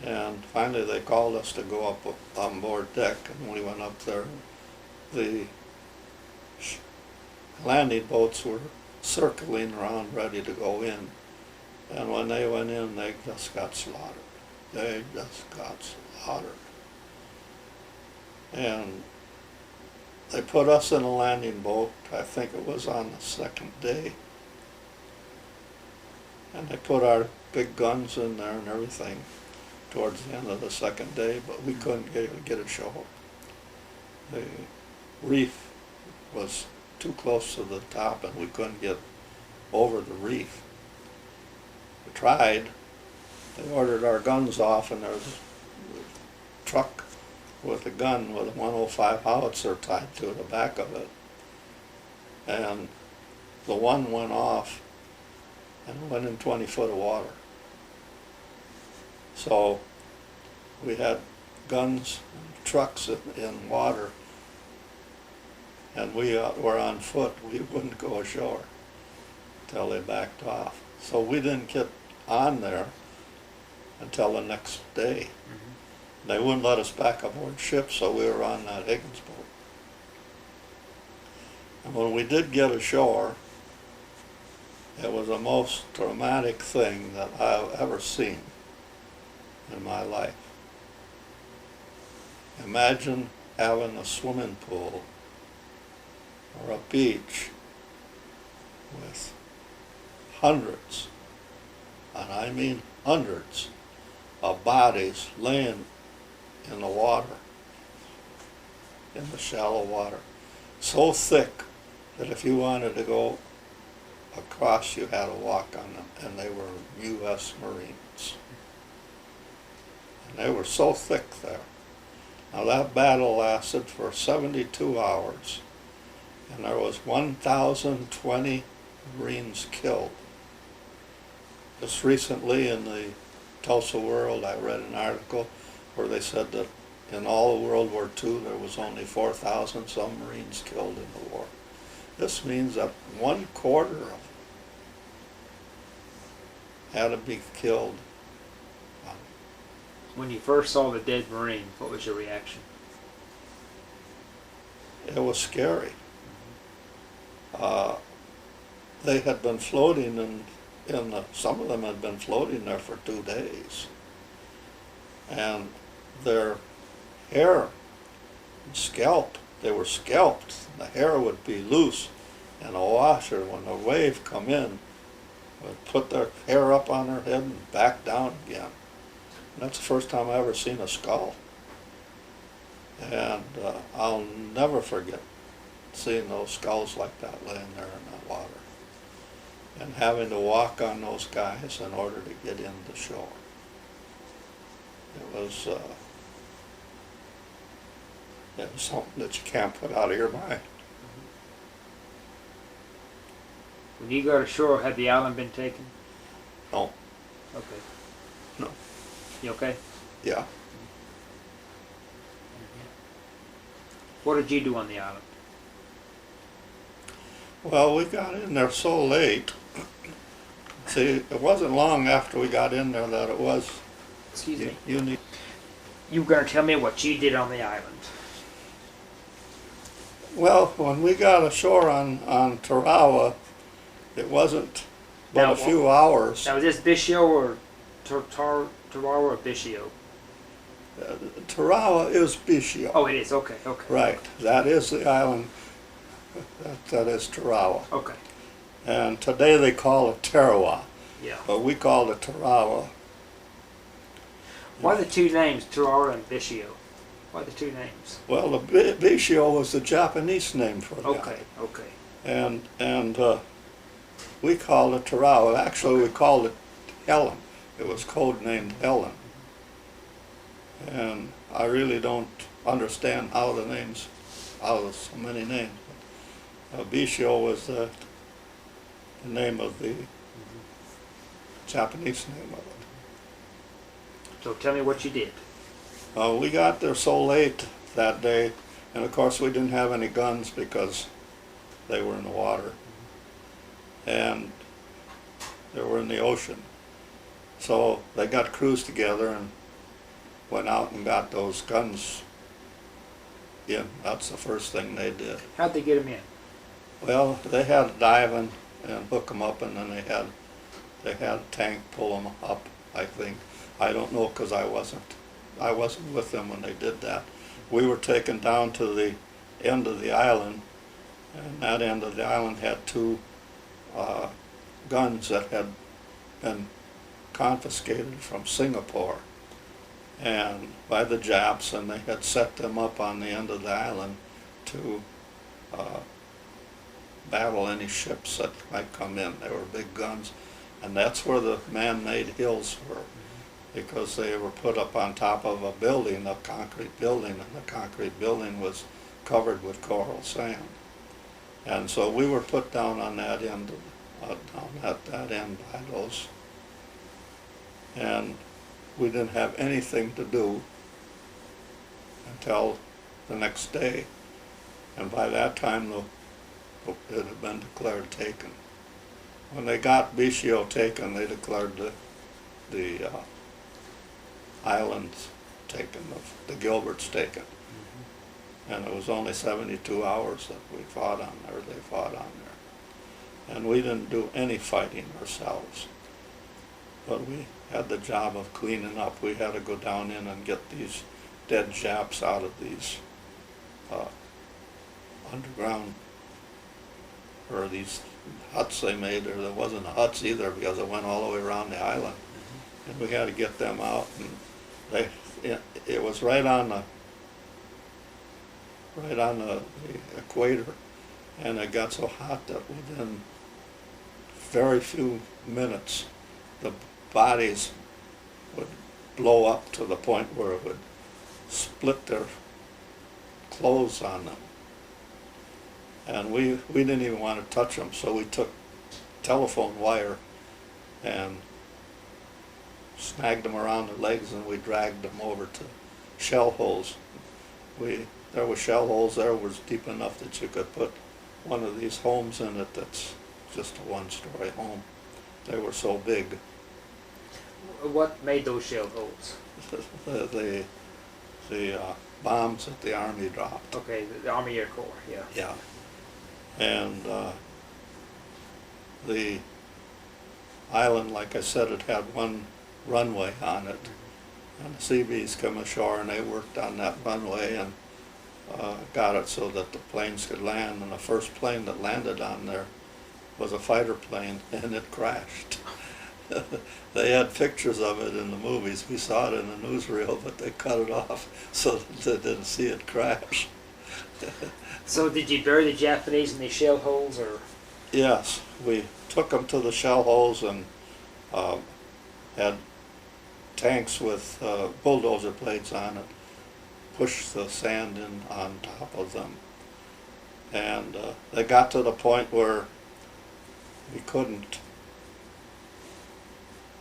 And finally they called us to go up on board deck, and we went up there. The landing boats were circling around ready to go in. And when they went in, they just got slaughtered. They just got slaughtered. And they put us in a landing boat, I think it was on the second day. And they put our big guns in there and everything towards the end of the second day, but we couldn't get ashore. The reef was too close to the top and we couldn't get over the reef. We tried. They ordered our guns off, and there was a truck with a gun with a 105 howitzer tied to the back of it. And the one went off and went in 20 foot of water. So we had guns and trucks in water, and we were on foot. We wouldn't go ashore until they backed off. So we didn't get on there until the next day. Mm-hmm. They wouldn't let us back aboard ship, so we were on that Higgins boat. And when we did get ashore, it was the most dramatic thing that I've ever seen in my life. Imagine having a swimming pool or a beach with hundreds, and I mean hundreds, of bodies laying in the water, in the shallow water, so thick that if you wanted to go across, you had to walk on them, and they were U.S. Marines. And they were so thick there. Now that battle lasted for 72 hours, and there was 1,020 Marines killed. Just recently in the Tulsa World, I read an article where they said that in all of World War II there was only 4,000 some Marines killed in the war. This means that 1/4 of them had to be killed. When you first saw the dead Marine, what was your reaction? It was scary. They had been floating some of them had been floating there for 2 days. And their hair, scalp, they were scalped. The hair would be loose, and a washer, when the wave come in, would put their hair up on their head and back down again. And that's the first time I ever seen a skull. And I'll never forget seeing those skulls like that laying there in that water, and having to walk on those guys in order to get in the shore. It was something that you can't put out of your mind. When you got ashore, had the island been taken? No. Okay. No. You okay? Yeah. What did you do on the island? Well, we got in there so late. See, it wasn't long after we got in there that it was. Excuse me. You were going to tell me what you did on the island. Well, when we got ashore on Tarawa, it wasn't but a few hours. Now, was this Bishio or Tarawa or Bishio? Tarawa is Bishio. Oh, it is. Okay. Right. That is the island. That is Tarawa. Okay. And today they call it Tarawa. Yeah. But we call it Tarawa. Why the two names, Tarawa and Bishio? Why the two names? Well, the Bishio was the Japanese name for them. Okay. And we called it Tarawa. Actually, we called it Helen. It was codenamed Helen. And I really don't understand how there's so many names. Bishio was the name of the Japanese name of it. So tell me what you did. We got there so late that day, and of course we didn't have any guns because they were in the water, and they were in the ocean. So they got crews together and went out and got those guns in. That's the first thing they did. How'd they get them in? Well, they had to dive in and hook them up, and then they had a tank pull them up, I think. I don't know because I wasn't with them when they did that. We were taken down to the end of the island, and that end of the island had two guns that had been confiscated from Singapore and by the Japs, and they had set them up on the end of the island to battle any ships that might come in. They were big guns, and that's where the man-made hills were, because they were put up on top of a building, a concrete building, and the concrete building was covered with coral sand. And so we were put down on that end, down at that end by those, and we didn't have anything to do until the next day, and by that time it had been declared taken. When they got Bichio taken, they declared the islands taken, the Gilberts taken. And it was only 72 hours that we fought on there, they fought on there. And we didn't do any fighting ourselves. But we had the job of cleaning up. We had to go down in and get these dead Japs out of these underground, or these huts they made. There wasn't huts either, because it went all the way around the island. And we had to get them out. And it was right on the equator, and it got so hot that within very few minutes the bodies would blow up to the point where it would split their clothes on them. And we didn't even want to touch them, so we took telephone wire and snagged them around the legs, and we dragged them over to shell holes. There were shell holes there was deep enough that you could put one of these homes in it that's just a one-story home. They were so big. What made those shell holes? The bombs that the Army dropped. Okay, the Army Air Corps, yeah. Yeah. And the island, like I said, it had one runway on it. And the Seabees come ashore, and they worked on that runway and got it so that the planes could land. And the first plane that landed on there was a fighter plane, and it crashed. They had pictures of it in the movies. We saw it in the newsreel, but they cut it off so that they didn't see it crash. So did you bury the Japanese in these shell holes, or? Yes, we took them to the shell holes and had tanks with bulldozer blades on it, pushed the sand in on top of them. And they got to the point where we couldn't,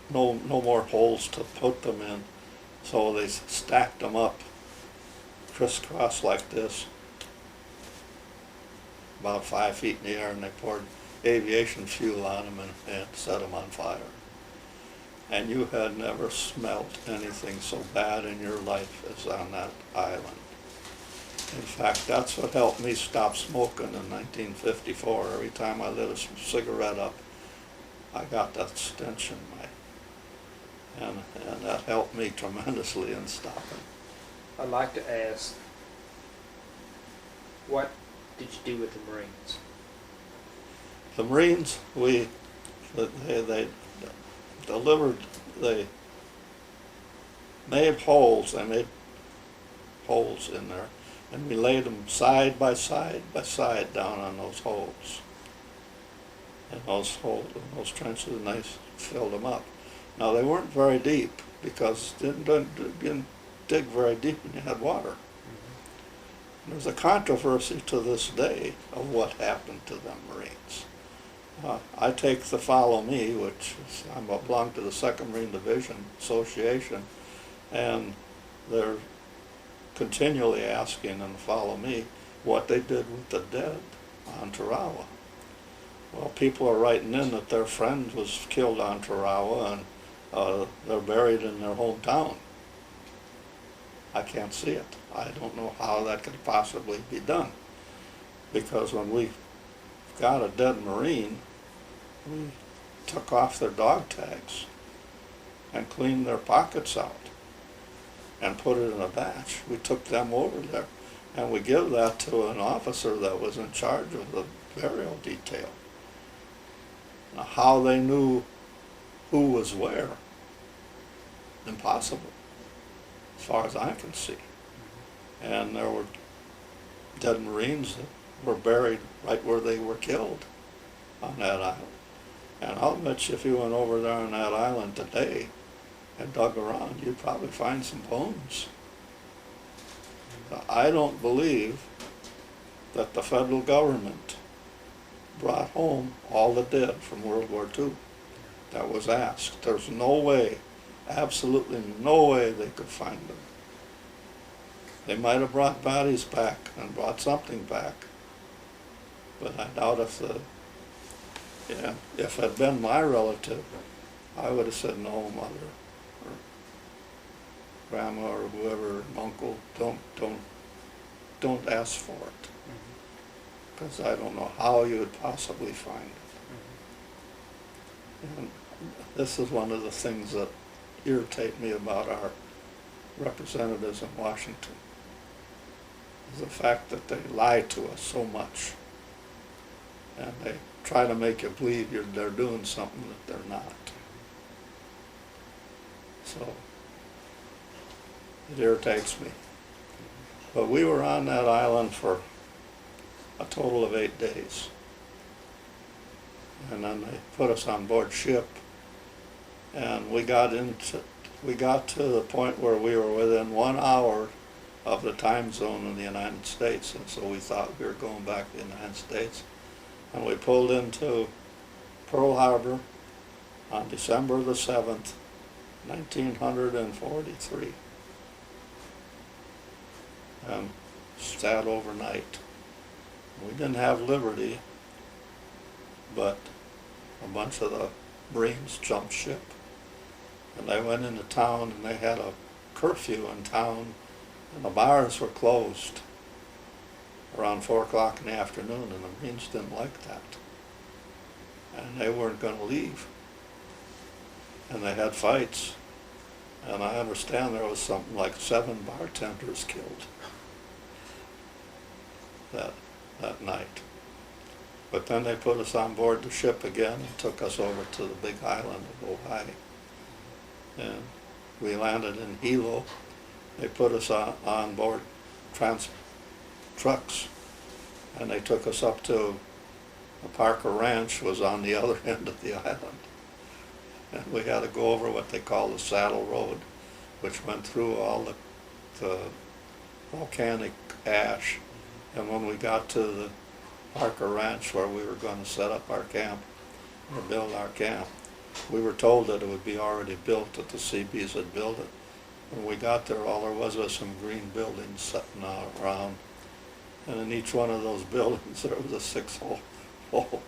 no more holes to put them in, so they stacked them up crisscross like this, about 5 feet in the air, and they poured aviation fuel on them and set them on fire. And you had never smelt anything so bad in your life as on that island. In fact, that's what helped me stop smoking in 1954. Every time I lit a cigarette up, I got that stench in my, and that helped me tremendously in stopping. I'd like to ask, what did you do with the Marines? The Marines, they delivered, they made holes, they made holes in there, and we laid them side by side down on those holes. And those holes, in those trenches, and they filled them up. Now they weren't very deep, because it didn't dig very deep when you had water. There's a controversy to this day of what happened to them Marines. I take the Follow Me, which is, I belong to the 2nd Marine Division Association, and they're continually asking in the Follow Me what they did with the dead on Tarawa. Well, people are writing in that their friend was killed on Tarawa, and they're buried in their hometown. I can't see it. I don't know how that could possibly be done, because when we got a dead Marine, we took off their dog tags and cleaned their pockets out and put it in a batch. We took them over there, and we give that to an officer that was in charge of the burial detail. Now, how they knew who was where, impossible, as far as I can see. And there were dead Marines that were buried right where they were killed on that island. And I'll bet you if you went over there on that island today and dug around, you'd probably find some bones. I don't believe that the federal government brought home all the dead from World War II that was asked. There's no way, absolutely no way they could find them. They might have brought bodies back and brought something back, but I doubt if if it had been my relative, I would have said, no, mother, or grandma, or whoever, uncle, don't ask for it, because I don't know how you would possibly find it. And this is one of the things that irritate me about our representatives in Washington, is the fact that they lie to us so much, and they try to make you believe they're doing something that they're not. So it irritates me. But we were on that island for a total of 8 days. And then they put us on board ship, and we got to the point where we were within 1 hour of the time zone in the United States, and so we thought we were going back to the United States. And we pulled into Pearl Harbor on December the 7th, 1943, and sat overnight. We didn't have liberty, but a bunch of the Marines jumped ship, and they went into town, and they had a curfew in town, and the bars were closed around 4 o'clock in the afternoon, and the Marines didn't like that, and they weren't going to leave, and they had fights, and I understand there was something like 7 bartenders killed that night. But then they put us on board the ship again and took us over to the big island of Hawaii, and we landed in Hilo. They put us on board trucks, and they took us up to the Parker Ranch, was on the other end of the island, and we had to go over what they call the Saddle Road, which went through all the volcanic ash. And when we got to the Parker Ranch, where we were going to set up our camp or build our camp, we were told that it would be already built, that the Seabees had built it. When we got there, all there was some green buildings sitting around, and in each one of those buildings there was a 6-hole hole.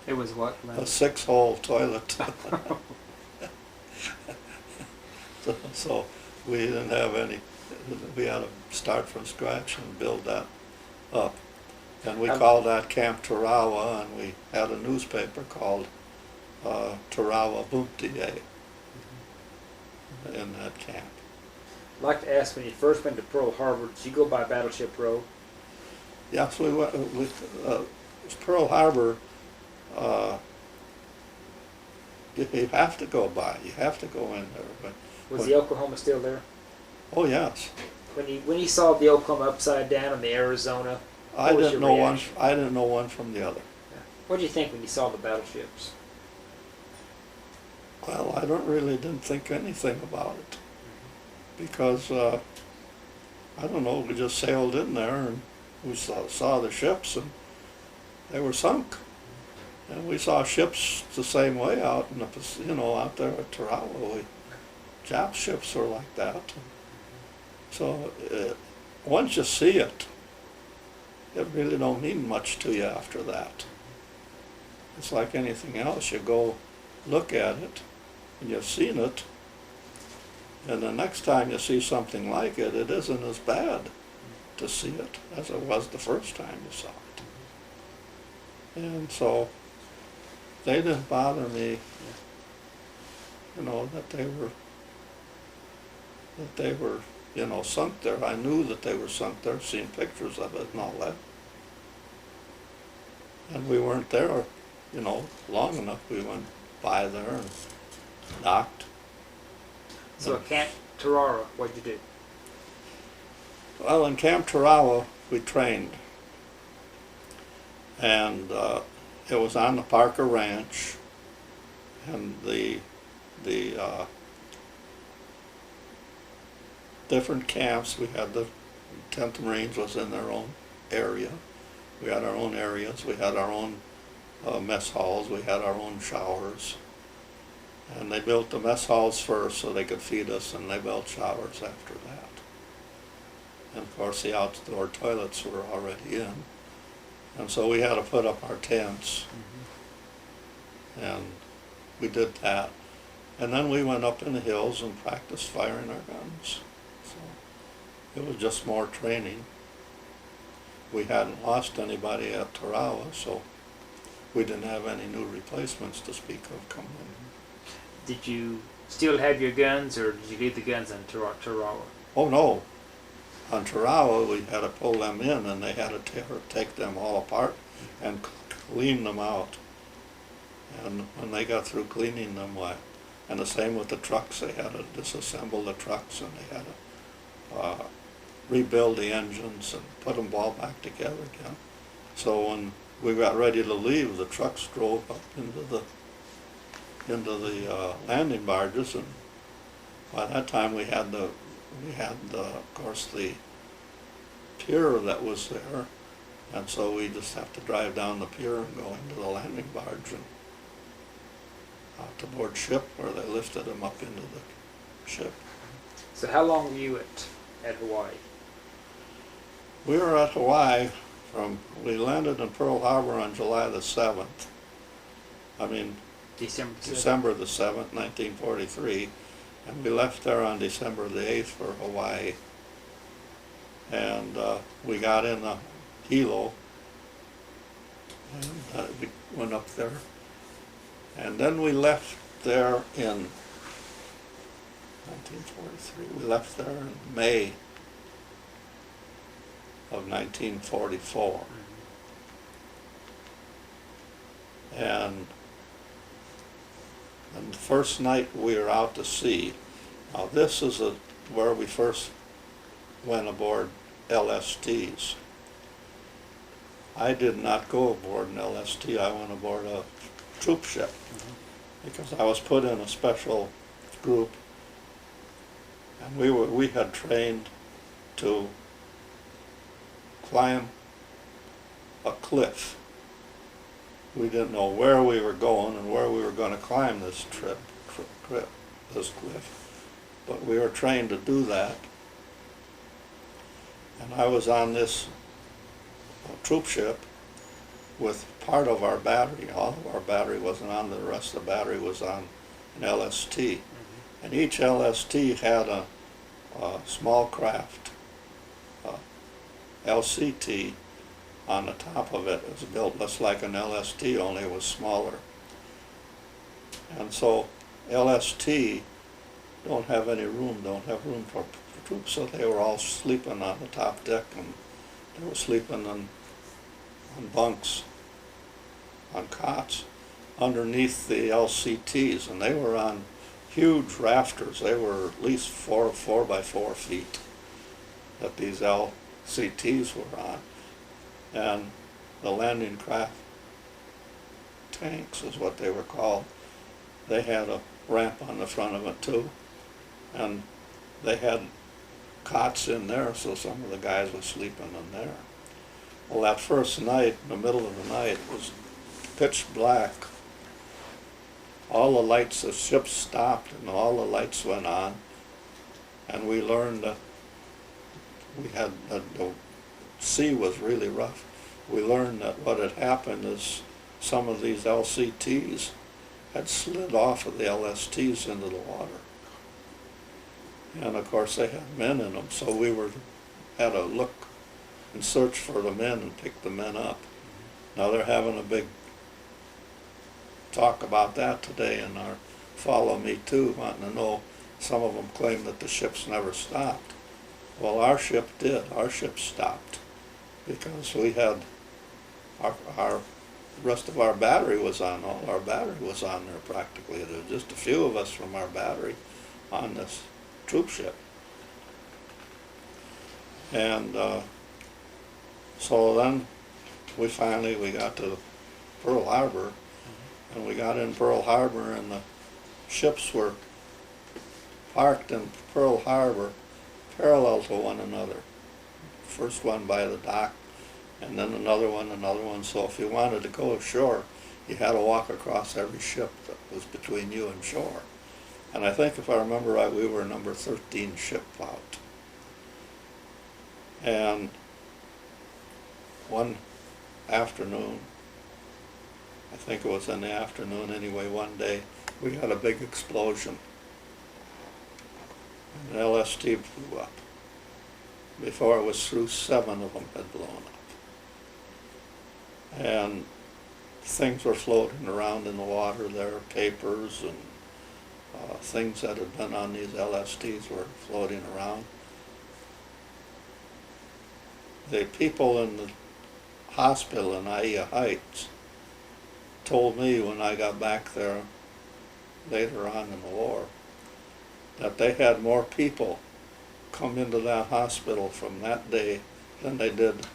It was what? A 6-hole toilet. so we didn't have any. We had to start from scratch and build that up. And we called that Camp Tarawa, and we had a newspaper called Tarawa Bumtiye in that camp. I'd like to ask, when you first went to Pearl Harbor, did you go by Battleship Row? Yes, we went. Pearl Harbor, you have to go by. You have to go in there. But Was the Oklahoma still there? Oh yes. When you saw the Oklahoma upside down and the Arizona, I didn't know one from the other. Yeah. What did you think when you saw the battleships? Well, I didn't think anything about it, because I don't know. We just sailed in there and we saw the ships, and they were sunk. And we saw ships the same way out in the out there at Tarawa. Jap ships were like that. So once you see it, it really don't mean much to you after that. It's like anything else. You go look at it, and you've seen it, and the next time you see something like it, it isn't as bad to see it as it was the first time you saw it. And so they didn't bother me, that they were that they were, sunk there. I knew that they were sunk there, seen pictures of it and all that. And we weren't there, long enough. We went by there and docked. So at Camp Tarawa, what'd you do? Well, in Camp Tarawa, we trained. And it was on the Parker Ranch. And the different camps, we had the 10th Marines was in their own area. We had our own areas. We had our own mess halls. We had our own showers. And they built the mess halls first so they could feed us, and they built showers after that. And of course the outdoor toilets were already in. And so we had to put up our tents. And we did that. And then we went up in the hills and practiced firing our guns. So it was just more training. We hadn't lost anybody at Tarawa, so we didn't have any new replacements to speak of coming in. Did you still have your guns, or did you leave the guns on Tarawa? Oh no. On Tarawa, we had to pull them in, and they had to take them all apart and clean them out. And when they got through cleaning them, and the same with the trucks, they had to disassemble the trucks, and they had to rebuild the engines and put them all back together again. So when we got ready to leave, the trucks drove up into the landing barges, and by that time we had of course the pier that was there, and so we just have to drive down the pier and go into the landing barge and out to board ship, where they lifted them up into the ship. So how long were you at Hawaii? We were at Hawaii we landed in Pearl Harbor on July the 7th. December the 7th, 1943, and we left there on December the 8th for Hawaii. And we got in the helo, and we went up there. And then we left there in 1943. We left there in May of 1944. And the first night we were out to sea. Now this is where we first went aboard LSTs. I did not go aboard an LST. I went aboard a troop ship because I was put in a special group, and we had trained to climb a cliff. We didn't know where we were going and where we were going to climb this this cliff, but we were trained to do that. And I was on this troop ship with part of our battery. All of our battery wasn't on, the rest of the battery was on an LST. And each LST had a small craft, LCT, on the top of it. It was built just like an LST, only it was smaller. And so LST don't have room for troops, so they were all sleeping on the top deck, and they were sleeping on bunks, on cots, underneath the LCTs, and they were on huge rafters. They were at least 4 by 4 feet that these LCTs were on. And the landing craft tanks is what they were called. They had a ramp on the front of it too, and they had cots in there, so some of the guys were sleeping in there. Well, that first night, in the middle of the night, it was pitch black. All the lights, the ship stopped and all the lights went on, and we learned that the sea was really rough. We learned that what had happened is some of these LCTs had slid off of the LSTs into the water. And of course they had men in them, so we had to look and search for the men and pick the men up. Now they're having a big talk about that today in our Follow Me Too, wanting to know some of them claim that the ships never stopped. Well, our ship did. Our ship stopped because we had our the rest of our battery was on. All our battery was on there practically. There was just a few of us from our battery on this troop ship. And so then we got to Pearl Harbor, and we got in Pearl Harbor, and the ships were parked in Pearl Harbor parallel to one another. First one by the dock, and then another one. So if you wanted to go ashore, you had to walk across every ship that was between you and shore. And I think if I remember right, we were number 13 ship out. And one afternoon, I think it was in the afternoon anyway, one day, we had a big explosion. An LST blew up. Before it was through, 7 of them had blown up. And things were floating around in the water there, papers and things that had been on these LSTs were floating around. The people in the hospital in Aiya Heights told me when I got back there later on in the war that they had more people come into that hospital from that day than they did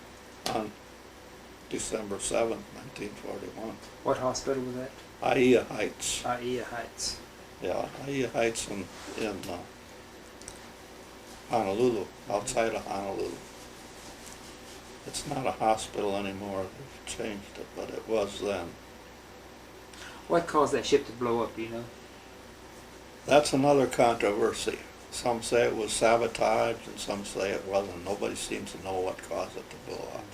on December 7th, 1941. What hospital was that? Aiya Heights. Aiya Heights. Yeah, Aiya Heights in Honolulu, outside of Honolulu. It's not a hospital anymore. They've changed it, but it was then. What caused that ship to blow up, do you know? That's another controversy. Some say it was sabotage and some say it wasn't. Nobody seems to know what caused it to blow up.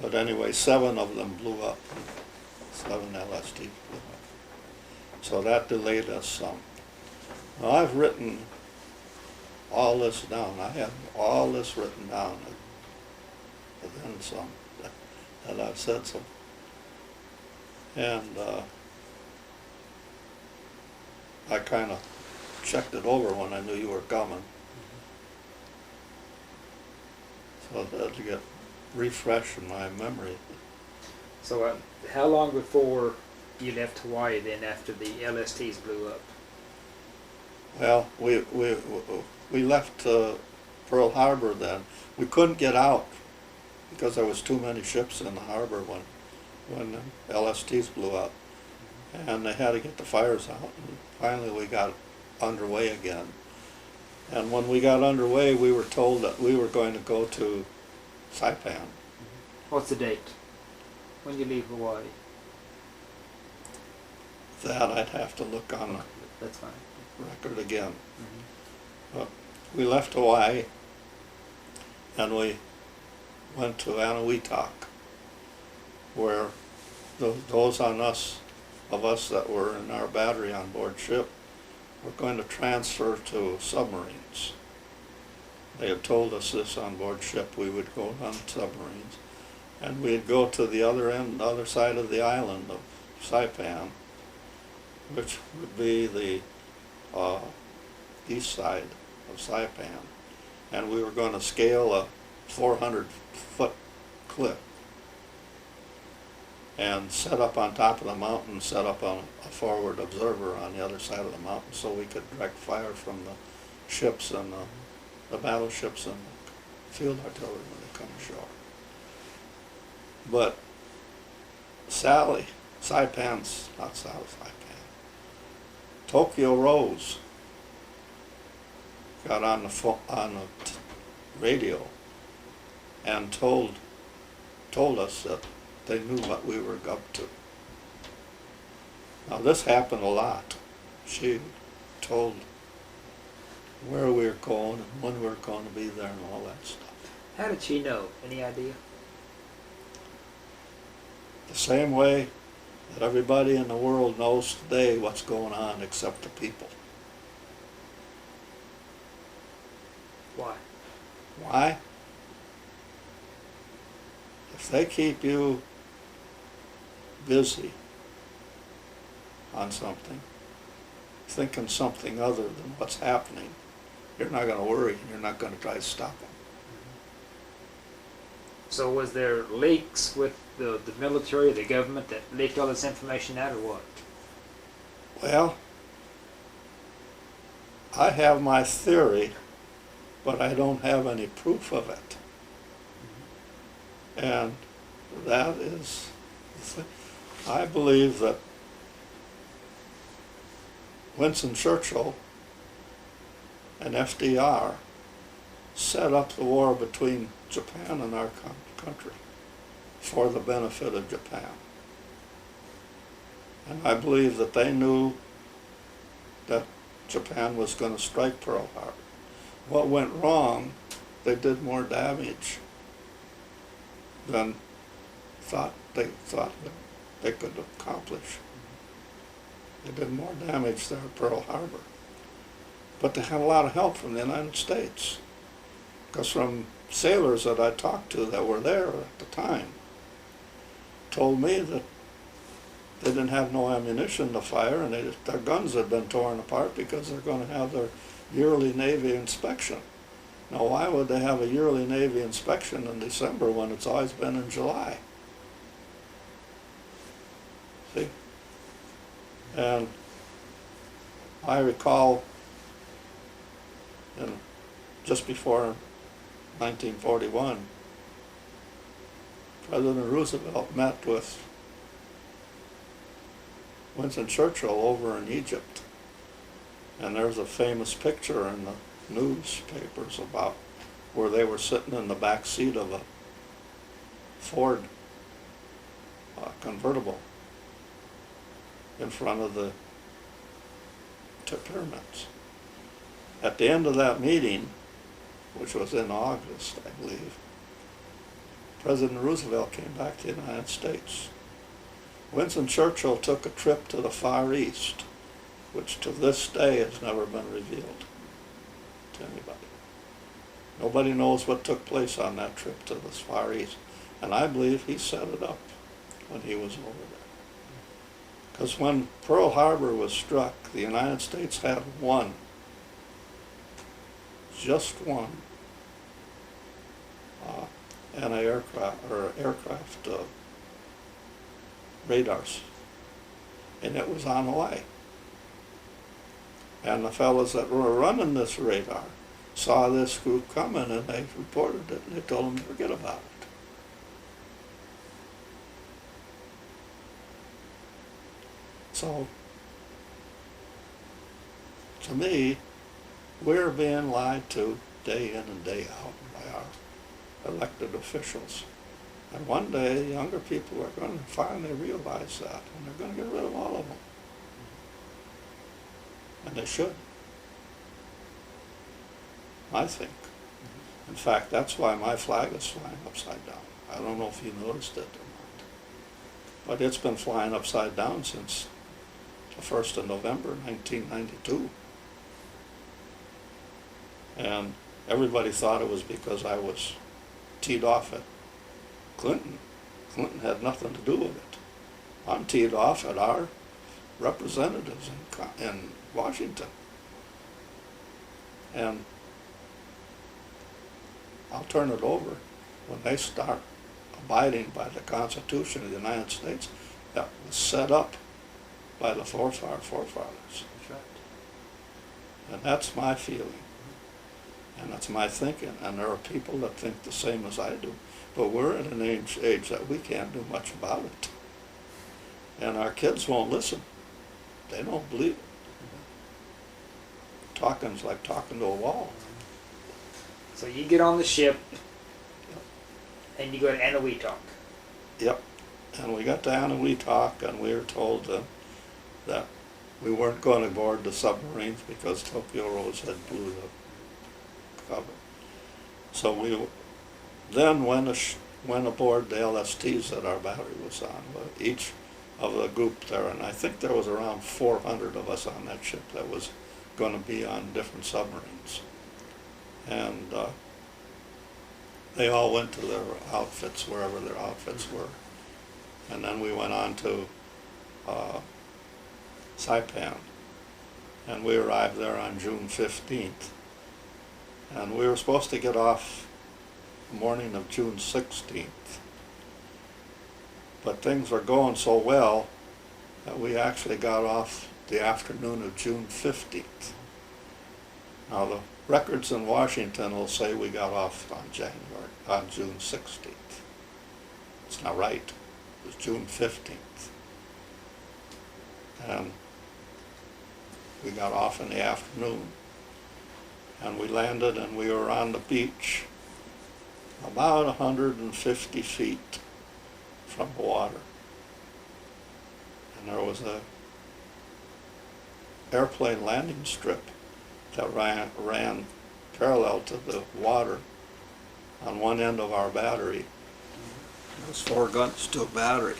But anyway, 7 of them blew up. 7 LSTs blew up. So that delayed us some. Now I've written all this down. I have all this written down. But then some that I've said some. And I kind of checked it over when I knew you were coming. So that to get refresh in my memory. So how long before you left Hawaii then after the LSTs blew up? Well, we left Pearl Harbor then. We couldn't get out because there was too many ships in the harbor when the LSTs blew up. And they had to get the fires out. And finally we got underway again. And when we got underway, we were told that we were going to go to Saipan. What's the date? When you leave Hawaii? That I'd have to look on That's fine. the record again. But we left Hawaii and we went to Anahuac, where those of us that were in our battery on board ship were going to transfer to submarines. They had told us this on board ship, we would go on submarines, and we'd go to the other side of the island of Saipan, which would be the east side of Saipan, and we were going to scale a 400-foot cliff and set up on top of the mountain, set up on a forward observer on the other side of the mountain so we could direct fire from the ships and the battleships and the field artillery when they come ashore. But Tokyo Rose got on the radio and told us that they knew what we were up to. Now this happened a lot. She told where we were going and when we were going to be there and all that stuff. How did she know? Any idea? The same way that everybody in the world knows today what's going on except the people. Why? Why? If they keep you busy on something, thinking something other than what's happening, you're not going to worry and you're not going to try to stop them. So was there leaks with the military, the government, that leaked all this information out, or what? Well, I have my theory, but I don't have any proof of it. And that is, I believe that Winston Churchill and FDR set up the war between Japan and our country for the benefit of Japan. And I believe that they knew that Japan was going to strike Pearl Harbor. What went wrong, they did more damage than they thought that they could accomplish. They did more damage there at Pearl Harbor. But they had a lot of help from the United States. Because from sailors that I talked to that were there at the time, told me that they didn't have no ammunition to fire, and their guns had been torn apart because they're going to have their yearly Navy inspection. Now, why would they have a yearly Navy inspection in December when it's always been in July? See? And I recall just before 1941, President Roosevelt met with Winston Churchill over in Egypt. And there's a famous picture in the newspapers about where they were sitting in the back seat of a Ford convertible in front of the pyramids. At the end of that meeting, which was in August, I believe, President Roosevelt came back to the United States. Winston Churchill took a trip to the Far East, which to this day has never been revealed to anybody. Nobody knows what took place on that trip to the Far East. And I believe he set it up when he was over there. Because when Pearl Harbor was struck, the United States had one, just one, aircraft radars, and it was on Hawaii. And the fellows that were running this radar saw this group coming, and they reported it, and they told them to forget about it. So, to me, we're being lied to day in and day out by our elected officials. And one day, younger people are going to finally realize that, and they're going to get rid of all of them. And they should, I think. In fact, that's why my flag is flying upside down. I don't know if you noticed it or not. But it's been flying upside down since the 1st of November, 1992. And everybody thought it was because I was teed off at Clinton. Clinton had nothing to do with it. I'm teed off at our representatives in Washington. And I'll turn it over when they start abiding by the Constitution of the United States that was set up by the forefathers. That's right. And that's my feeling. And that's my thinking. And there are people that think the same as I do. But we're at an age that we can't do much about it. And our kids won't listen. They don't believe it. Talking's like talking to a wall. So you get on the ship, and you go to Inowetok. Yep. And we got to Inowetok, and we were told that we weren't going to board the submarines because Tokyo Rose had blew the cover. So we then went aboard the LSTs that our battery was on, each of the group there, and I think there was around 400 of us on that ship that was going to be on different submarines. And they all went to their outfits, wherever their outfits were. And then we went on to Saipan. and we arrived there on June 15th. And we were supposed to get off the morning of June 16th. But things were going so well that we actually got off the afternoon of June 15th. Now the records in Washington will say we got off on June 16th. It's not right. It was June 15th. And we got off in the afternoon. And we landed and we were on the beach about 150 feet from the water. And there was a airplane landing strip that ran parallel to the water on one end of our battery. There was 4 guns to a battery.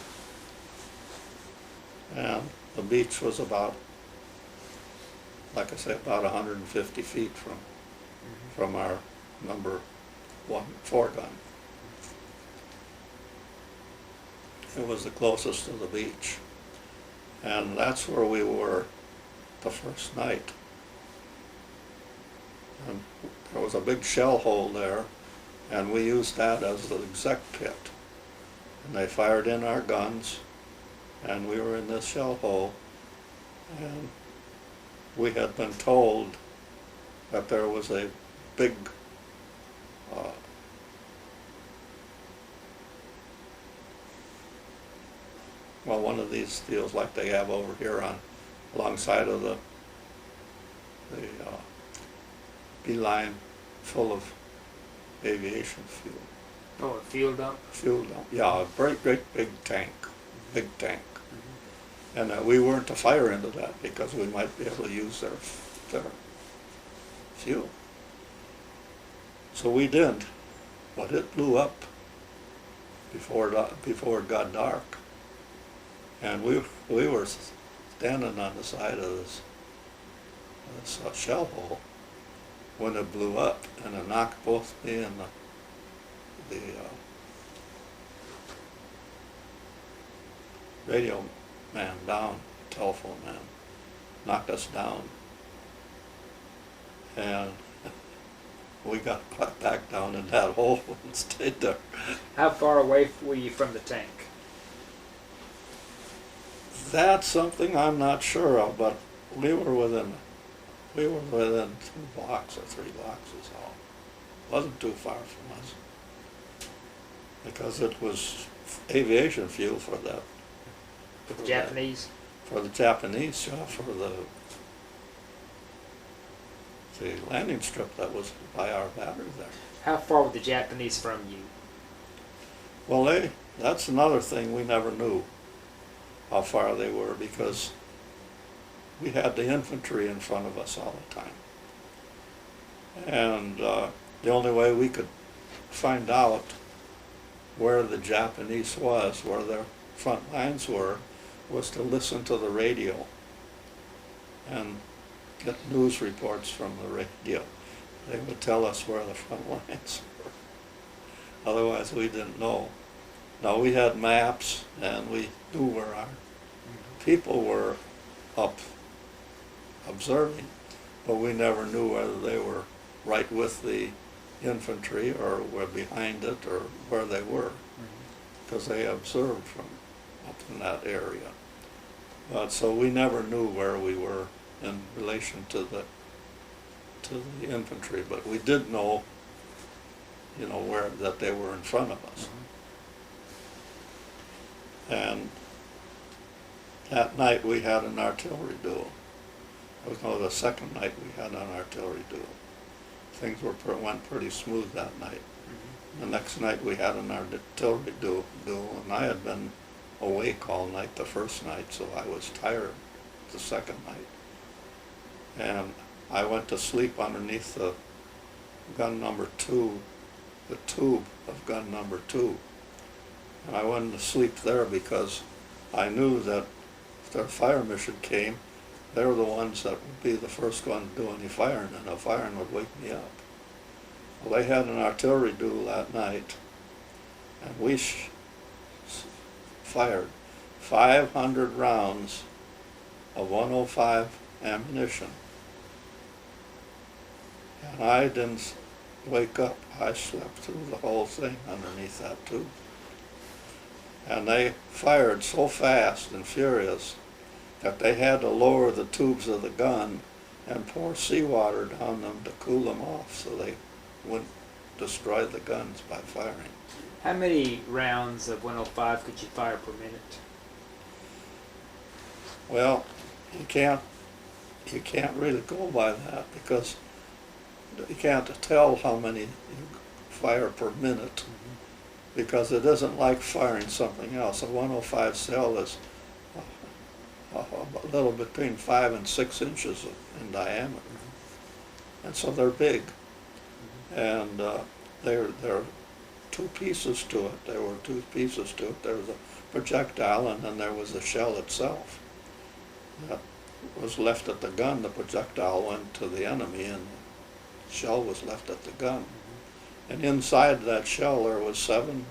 And the beach was about, like I say, about 150 feet from our number 4 gun. It was the closest to the beach. And that's where we were the first night. And there was a big shell hole there, and we used that as the exec pit. And they fired in our guns, and we were in this shell hole, and we had been told that there was a big one of these deals like they have over here alongside of the beeline full of aviation fuel. Oh, a fuel dump? Fuel dump, yeah, a great big tank, big tank. And we weren't to fire into that because we might be able to use their fuel. So we didn't, but it blew up before it got dark. And we were standing on the side of this shell hole when it blew up, and it knocked both me and the radio man down, telephone man, knocked us down. And we got back down in that hole and stayed there. How far away were you from the tank? That's something I'm not sure of, but we were within 2 blocks or 3 blocks is all. It wasn't too far from us. Because it was aviation fuel for that. For the Japanese? For the Japanese, yeah, for the landing strip that was by our battery there. How far were the Japanese from you? Well, that's another thing we never knew, how far they were, because we had the infantry in front of us all the time. And the only way we could find out where the Japanese where their front lines were, was to listen to the radio and get news reports from the radio. They would tell us where the front lines were. Otherwise we didn't know. Now we had maps and we knew where our people were up observing, but we never knew whether they were right with the infantry or were behind it or where they were, because they observed from up in that area. But so we never knew where we were in relation to the infantry, but we did know, where that they were in front of us. And that night we had an artillery duel. It was the second night we had an artillery duel. Things went pretty smooth that night. The next night we had an artillery duel, and I had been awake all night the first night, so I was tired the second night. And I went to sleep underneath the gun number 2, the tube of gun number 2. And I went to sleep there because I knew that if their fire mission came, they were the ones that would be the first one to do any firing, and the firing would wake me up. Well, they had an artillery duel that night, and we fired 500 rounds of 105 ammunition. And I didn't wake up. I slept through the whole thing underneath that tube. And they fired so fast and furious that they had to lower the tubes of the gun and pour seawater down them to cool them off so they wouldn't destroy the guns by firing. How many rounds of 105 could you fire per minute? Well, you can't really go by that because you can't tell how many you fire per minute because it isn't like firing something else. A 105 shell is a little between 5 and 6 inches in diameter, and so they're big. And there are two pieces to it. There were two pieces to it. There was a projectile, and then there was the shell itself. That was left at the gun. The projectile went to the enemy, and the shell was left at the gun. And inside that shell there was 7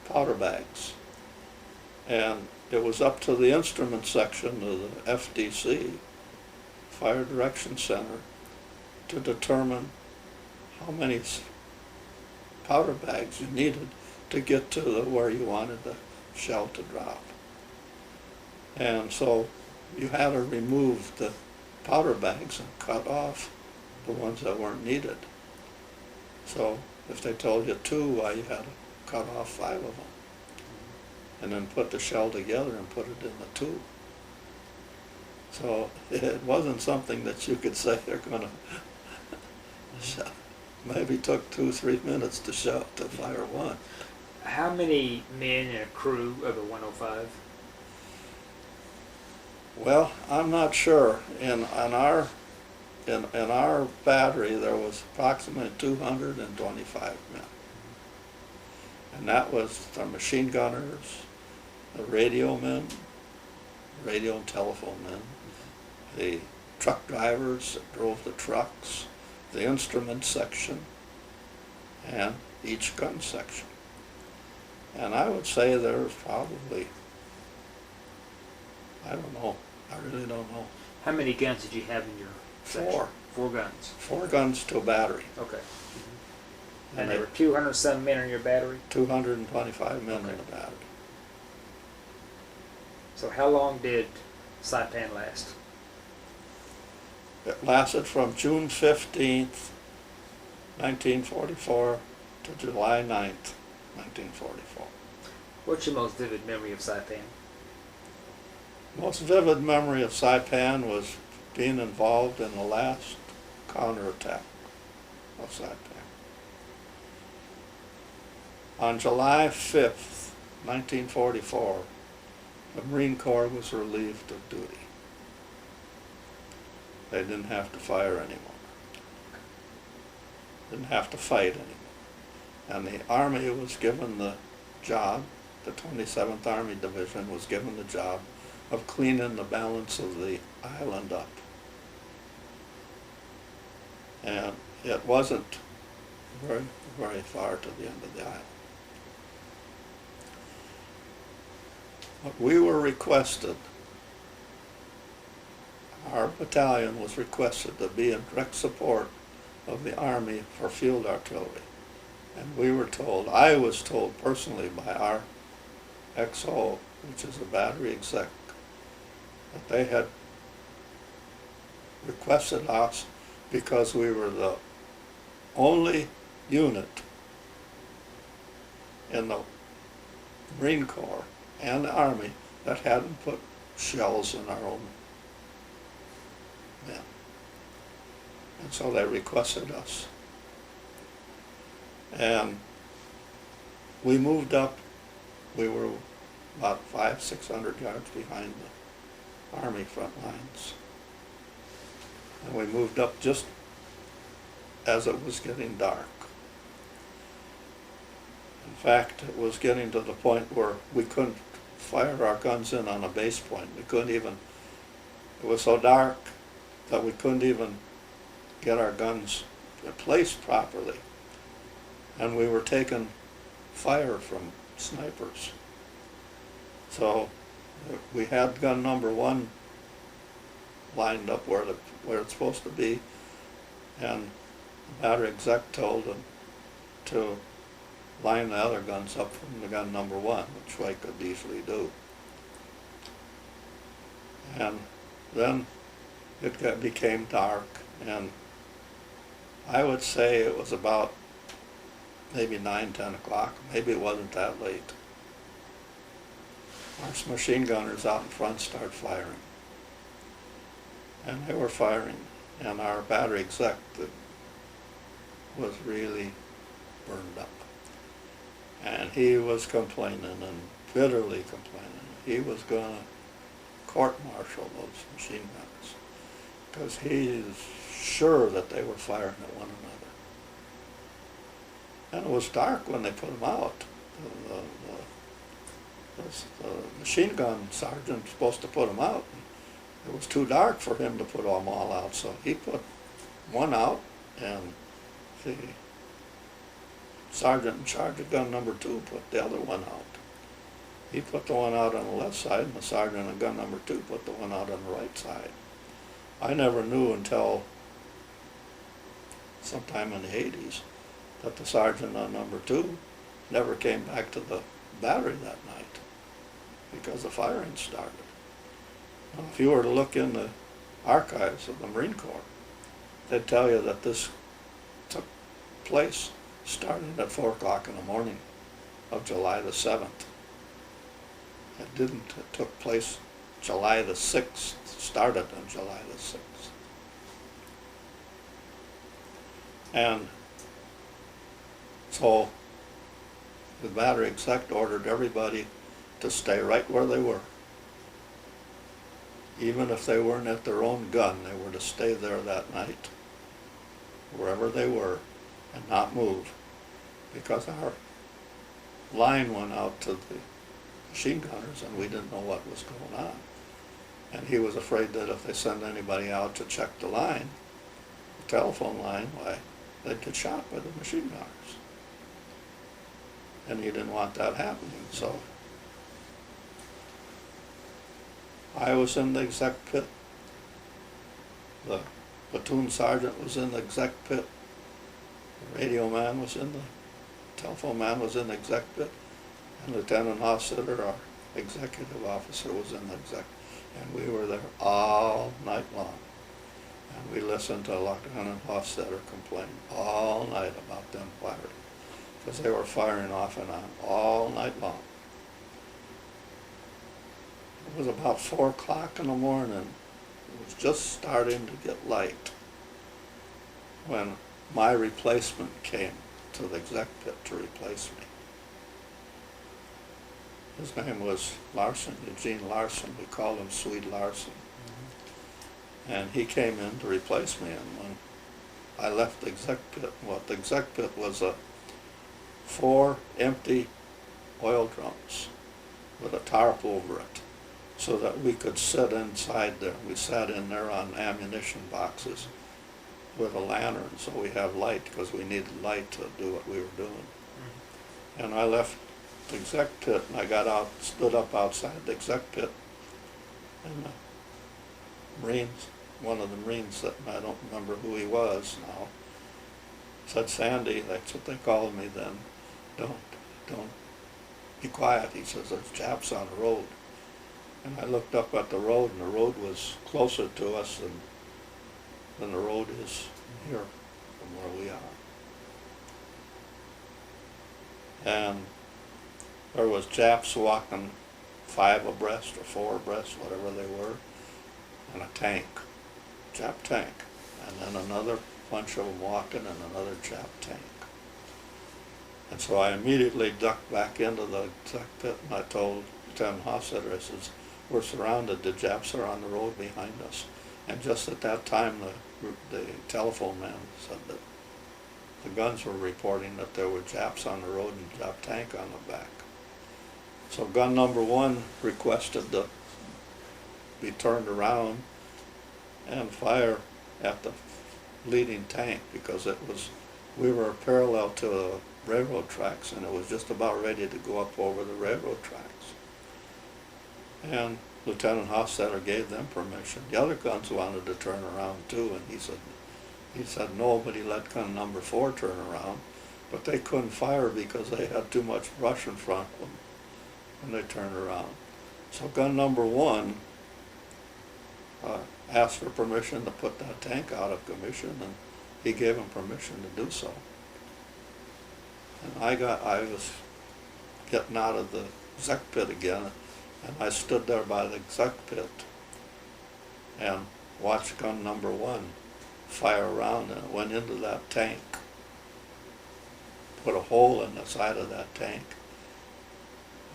powder bags. And it was up to the instrument section of the FDC, Fire Direction Center, to determine how many powder bags you needed to get to where you wanted the shell to drop. And so you had to remove the powder bags and cut off the ones that weren't needed. So if they told you 2, well, you had to cut off 5 of them and then put the shell together and put it in the tube. So it wasn't something that you could say they're going to maybe took 2-3 minutes to fire one. How many men in a crew of a 105? Well, I'm not sure. In our battery there was approximately 225 men. And that was the machine gunners, the radio men, radio and telephone men, the truck drivers that drove the trucks, the instrument section, and each gun section. And I would say there was probably, I don't know, I really don't know. How many guns did you have in your section? 4. 4 guns. 4 guns to a battery. Okay. And there were 200 some men in your battery? 225 men in the battery. So how long did Saipan last? It lasted from June 15th, 1944 to July 9th, 1944. What's your most vivid memory of Saipan? Most vivid memory of Saipan was being involved in the last counterattack of Saipan. On July 5th, 1944, the Marine Corps was relieved of duty. They didn't have to fire anymore. Didn't have to fight anymore. And the Army was given the job, the 27th Army Division was given the job of cleaning the balance of the island up. And it wasn't very, very far to the end of the island. But we were requested, our battalion was requested to be in direct support of the Army for field artillery. And we were told, I was told personally by our XO, which is a battery exec, that they had requested us because we were the only unit in the Marine Corps and the Army that hadn't put shells in our own men. And so they requested us. And we moved up. We were about 500-600 yards behind the Army front lines. And we moved up just as it was getting dark. In fact, it was getting to the point where we couldn't fire our guns in on a base point. We couldn't even, it was so dark that we couldn't even get our guns placed properly. And we were taking fire from snipers. So we had gun number 1 lined up where it's supposed to be, and the battery exec told them to line the other guns up from the gun number 1, which I could easily do. And then it became dark, and I would say it was about maybe 9, 10 o'clock. Maybe it wasn't that late. Our machine gunners out in front started firing. And they were firing, and our battery exec was really burned up. And he was complaining, and bitterly complaining. He was going to court-martial those machine gunners, because he is sure that they were firing at one another. And it was dark when they put them out. The machine gun sergeant was supposed to put them out. It was too dark for him to put them all out, so he put one out, and the sergeant in charge of gun number 2 put the other one out. He put the one out on the left side, and the sergeant of gun number 2 put the one out on the right side. I never knew until sometime in the 80s that the sergeant on number 2 never came back to the battery that night because the firing started. Now, if you were to look in the archives of the Marine Corps, they'd tell you that this took place starting at 4 o'clock in the morning of July the 7th. It didn't. It took place July the 6th, started on July the 6th. And so the battery exec ordered everybody to stay right where they were. Even if they weren't at their own gun, they were to stay there that night, wherever they were, and not move, because our line went out to the machine gunners and we didn't know what was going on. And he was afraid that if they sent anybody out to check the line, the telephone line, why, they'd get shot by the machine gunners. And he didn't want that happening, so I was in the exec pit. The platoon sergeant was in the exec pit. The radio man was in the, telephone man was in the exec pit. And Lieutenant Hofstadter, our executive officer, was in the exec. And we were there all night long. And we listened to Lieutenant Hofstadter complain all night about them firing, because they were firing off and on all night long. It was about 4 o'clock in the morning. It was just starting to get light when my replacement came to the exec pit to replace me. His name was Larson, Eugene Larson. We called him Swede Larson. Mm-hmm. And he came in to replace me. And when I left the exec pit, well, the exec pit was 4 empty oil drums with a tarp over it, so that we could sit inside there. We sat in there on ammunition boxes with a lantern, so we have light, because we needed light to do what we were doing. Mm-hmm. And I left the exec pit, and I got out, stood up outside the exec pit, and the Marines, one of the Marines that I don't remember who he was now, said, "Sandy," that's what they called me then, don't be quiet. He says, "There's Japs on the road." And I looked up at the road, and the road was closer to us than the road is here from where we are. And there was Japs walking 5 abreast or 4 abreast, whatever they were, and a tank, Jap tank, and then another bunch of them walking and another Jap tank. And so I immediately ducked back into the exec pit, and I told Lieutenant Hofstadter, I says, "We're surrounded, the Japs are on the road behind us." And just at that time, the telephone man said that the guns were reporting that there were Japs on the road and a Jap tank on the back. So gun number 1 requested to be turned around and fire at the leading tank, because we were parallel to the railroad tracks, and it was just about ready to go up over the railroad tracks. And Lieutenant Hofstadter gave them permission. The other guns wanted to turn around too, and he said no, but he let gun number 4 turn around, but they couldn't fire because they had too much brush in front of them when they turned around. So gun number 1 asked for permission to put that tank out of commission, and he gave him permission to do so. And I was getting out of the exec pit again, and I stood there by the exec pit and watched gun number 1 fire around, and it went into that tank, put a hole in the side of that tank.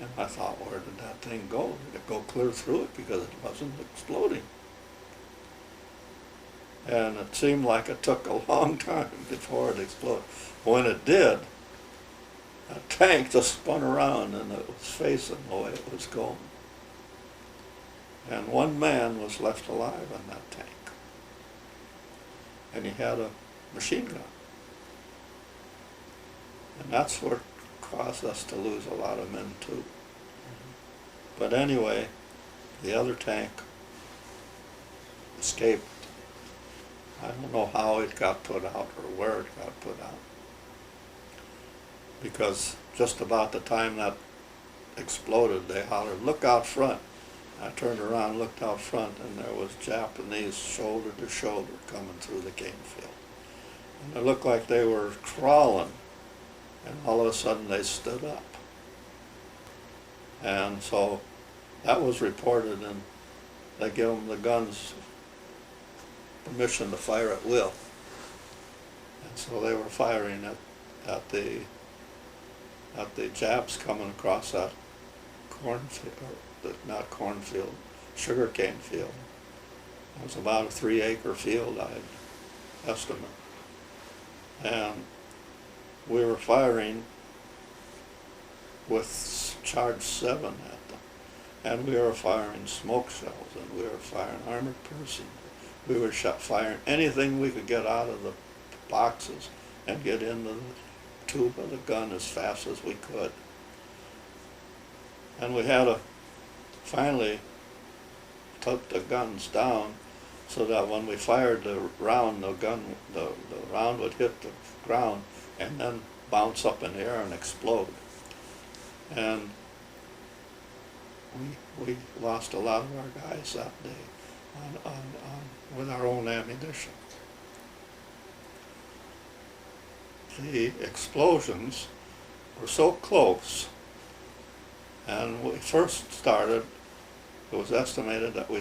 And I thought, where did that thing go? Did it go clear through it because it wasn't exploding? And it seemed like it took a long time before it exploded. When it did, a tank just spun around and it was facing the way it was going. And 1 man was left alive in that tank. And he had a machine gun. And that's what caused us to lose a lot of men too. But anyway, the other tank escaped. I don't know how it got put out or where it got put out. Because just about the time that exploded, they hollered, "Look out front." I turned around, looked out front, and there was Japanese shoulder to shoulder coming through the cane field. And it looked like they were crawling, and all of a sudden they stood up. And so that was reported, and they gave them the guns permission to fire at will. And so they were firing at the Japs coming across that cornfield, not cornfield, sugarcane field. It was about a 3-acre field, I'd estimate. And we were firing with charge 7 at them. And we were firing smoke shells, and we were firing armored piercing. We were firing anything we could get out of the boxes and get into the tube of the gun as fast as we could. And we had to finally took the guns down so that when we fired the round, the round would hit the ground and then bounce up in the air and explode. And we lost a lot of our guys that day with our own ammunition. The explosions were so close, and when we first started, it was estimated that we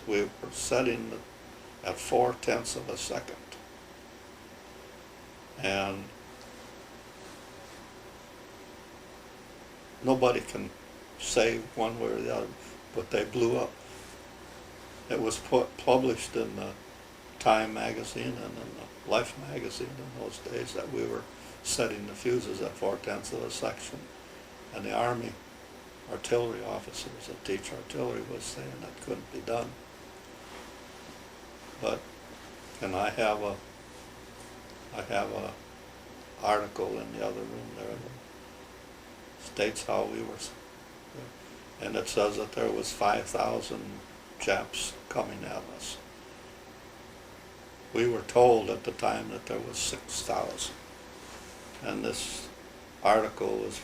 were setting at 0.4 of a second. And nobody can say one way or the other, but they blew up. It was published in the Time magazine and in the Life magazine in those days that we were setting the fuses at 0.4 of a section. And the Army artillery officers that teach artillery was saying that couldn't be done. But, and I have a article in the other room there that states how we were, and it says that there was 5,000 Japs coming at us. We were told at the time that there was 6,000. And this article was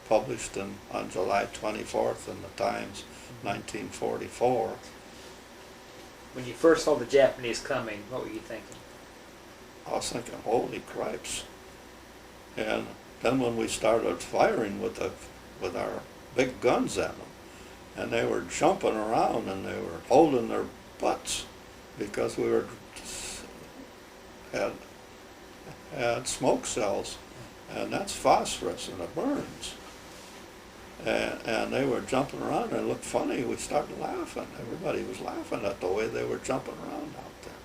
published on July 24th in the Times, 1944. When you first saw the Japanese coming, what were you thinking? I was thinking, holy cripes. And then when we started firing with our big guns at them, and they were jumping around and they were holding their butts because we had smoke cells, and that's phosphorus and it burns. And they were jumping around and it looked funny. We started laughing. Everybody was laughing at the way they were jumping around out there.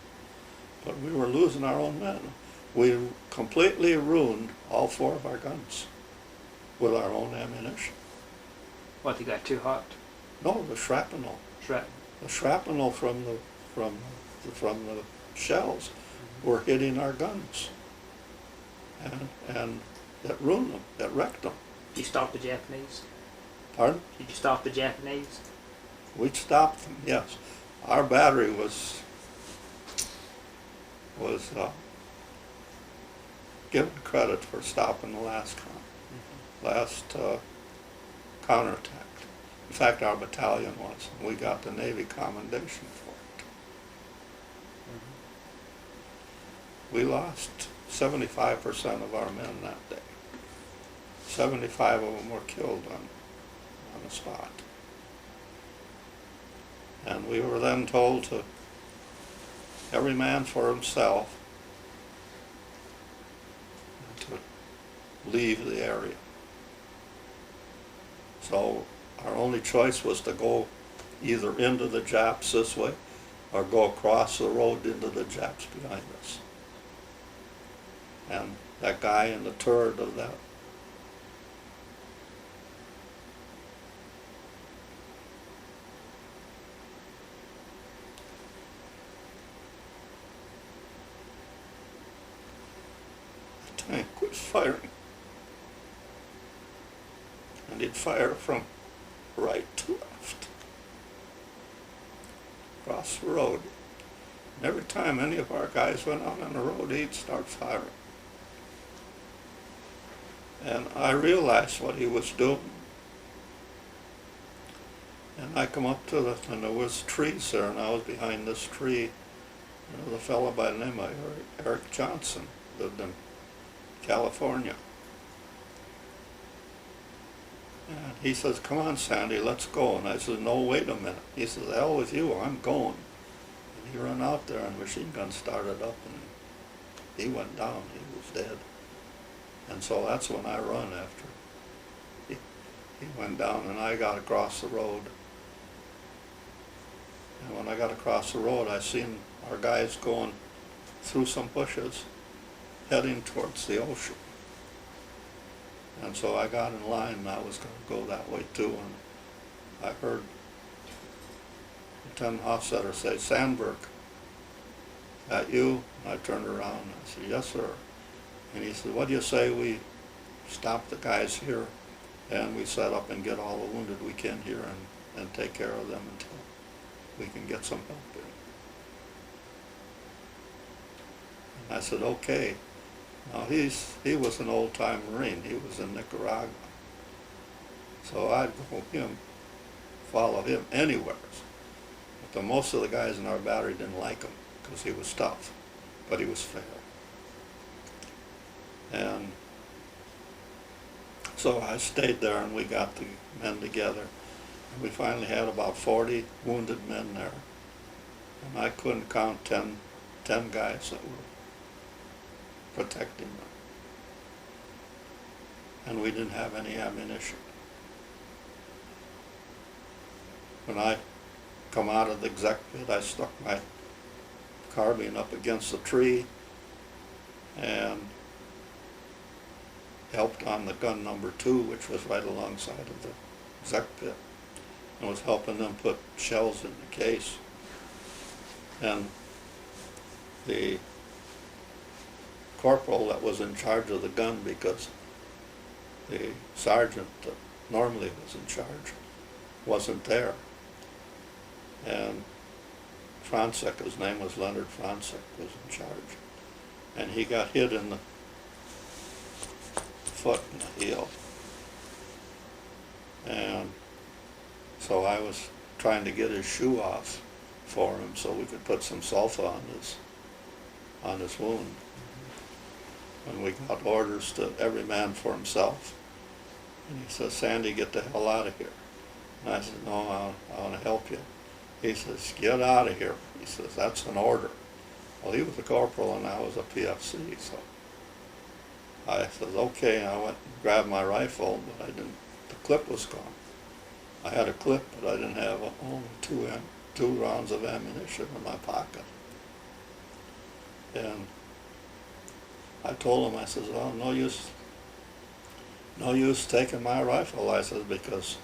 But we were losing our own men. We completely ruined all 4 of our guns with our own ammunition. What, they got too hot? No, the shrapnel. The shrapnel from the shells were hitting our guns, and that ruined them. That wrecked them. Did you stop the Japanese? Pardon? Did you stop the Japanese? We stopped them, yes. Our battery was given credit for stopping the last counterattack. In fact, our battalion was. We got the Navy commendation for it. We lost 75% of our men that day. 75 of them were killed on the spot. And we were then told to, every man for himself, to leave the area. So our only choice was to go either into the Japs this way or go across the road into the Japs behind us. And that guy in the turret of that tank was firing. And he'd fire from right to left, across the road. And every time any of our guys went out on the road, he'd start firing. And I realized what he was doing. And I come up to and there was trees there, and I was behind this tree. There was a fellow by the name of Eric Johnson, lived in California. And he says, "Come on, Sandy, let's go." And I said, "No, wait a minute." He says, "The hell with you, I'm going." And he ran out there, and the machine gun started up, and he went down. He was dead. And so that's when I run after he went down, and I got across the road. And when I got across the road, I seen our guys going through some bushes, heading towards the ocean. And so I got in line, and I was going to go that way too, and I heard Lieutenant Hofstetter say, "Sandburg, that you?" And I turned around, and I said, "Yes, sir." And he said, "What do you say we stop the guys here, and we set up and get all the wounded we can here and take care of them until we can get some help in?" And I said, "Okay." Now he was an old-time Marine. He was in Nicaragua. So I'd follow him anywhere. But most of the guys in our battery didn't like him because he was tough, but he was fair. And so I stayed there, and we got the men together. And we finally had about 40 wounded men there. And I couldn't count 10 guys that were protecting them. And we didn't have any ammunition. When I come out of the exec pit, I stuck my carbine up against the tree and helped on the gun number 2, which was right alongside of the exec pit, and was helping them put shells in the case. And the corporal that was in charge of the gun, because the sergeant that normally was in charge wasn't there. And Franczek, his name was Leonard Franczek, was in charge. And he got hit in the foot and the heel. And so I was trying to get his shoe off for him so we could put some sulfa on his wound. And we got orders to every man for himself. And he says, "Sandy, get the hell out of here." And I said, "No, I want to help you." He says, "Get out of here." He says, "That's an order." Well, he was a corporal and I was a PFC, so I said, "Okay." And I went and grabbed my rifle, but the clip was gone. I had a clip, but I didn't have only two rounds of ammunition in my pocket. And I told him, I said, "Oh, no use taking my rifle," I said, "because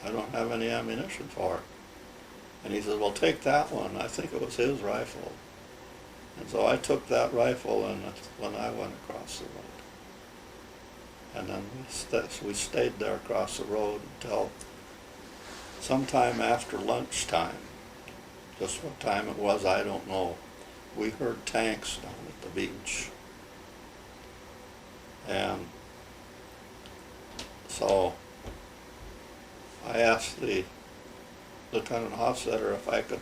I don't have any ammunition for it." And he said, "Well, take that one." I think it was his rifle. And so I took that rifle, and when I went across the road. And then we stayed there across the road until sometime after lunchtime, just what time it was, I don't know, we heard tanks down at the beach. And so I asked the Lieutenant Hofstetter if I could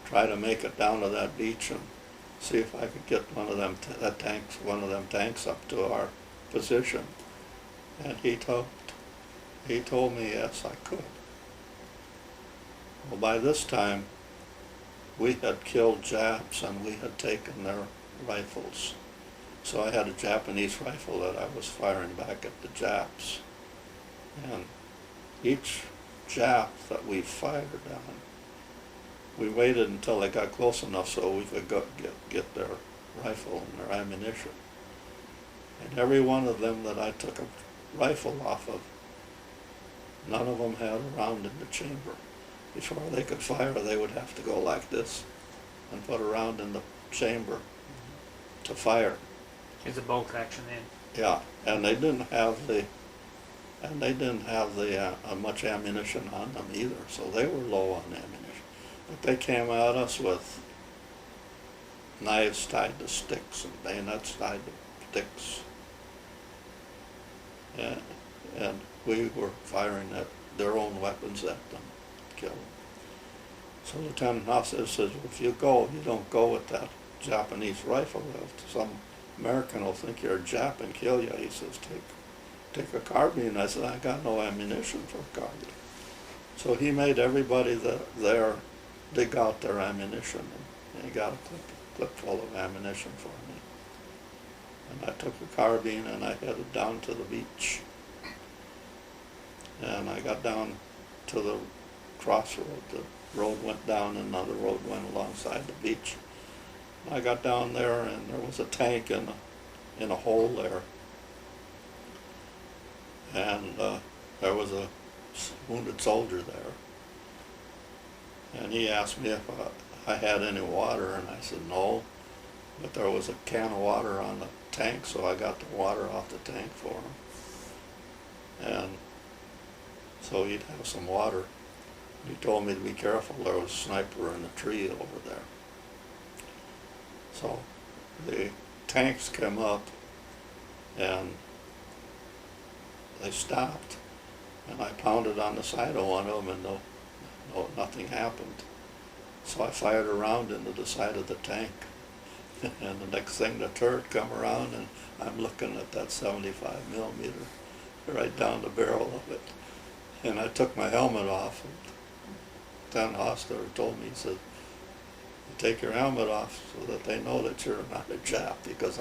try to make it down to that beach and see if I could get one of them tanks up to our position. And he told me yes, I could. Well, by this time, we had killed Japs and we had taken their rifles. So I had a Japanese rifle that I was firing back at the Japs. And each Jap that we fired on, we waited until they got close enough so we could get their rifle and their ammunition. And every one of them that I took a rifle off of, none of them had a round in the chamber. Before they could fire, they would have to go like this and put a round in the chamber to fire. It's a bolt action then. Yeah, and they didn't have much ammunition on them either, so they were low on ammunition. But they came at us with knives tied to sticks and bayonets tied to sticks. And we were firing at their own weapons at them, kill them. So Lieutenant Hofstetter says, if you don't go with that Japanese rifle, some American will think you're a Jap and kill you. He says, take a carbine. I said, I got no ammunition for a carbine. So he made everybody there dig out their ammunition, and he got a clip full of ammunition for me. And I took a carbine and I headed down to the beach. And I got down to the crossroad. The road went down and another road went alongside the beach. I got down there and there was a tank in a hole there. And there was a wounded soldier there. And he asked me if I had any water, and I said no. But there was a can of water on the tank, so I got the water off the tank for him. And so he'd have some water. He told me to be careful, there was a sniper in a tree over there. So the tanks came up and they stopped, and I pounded on the side of one of them and nothing happened. So I fired a round into the side of the tank. And the next thing, the turret come around and I'm looking at that 75 millimeter right down the barrel of it. And I took my helmet off, and Lieutenant Hofstetter told me, he said, take your helmet off so that they know that you're not a Jap, because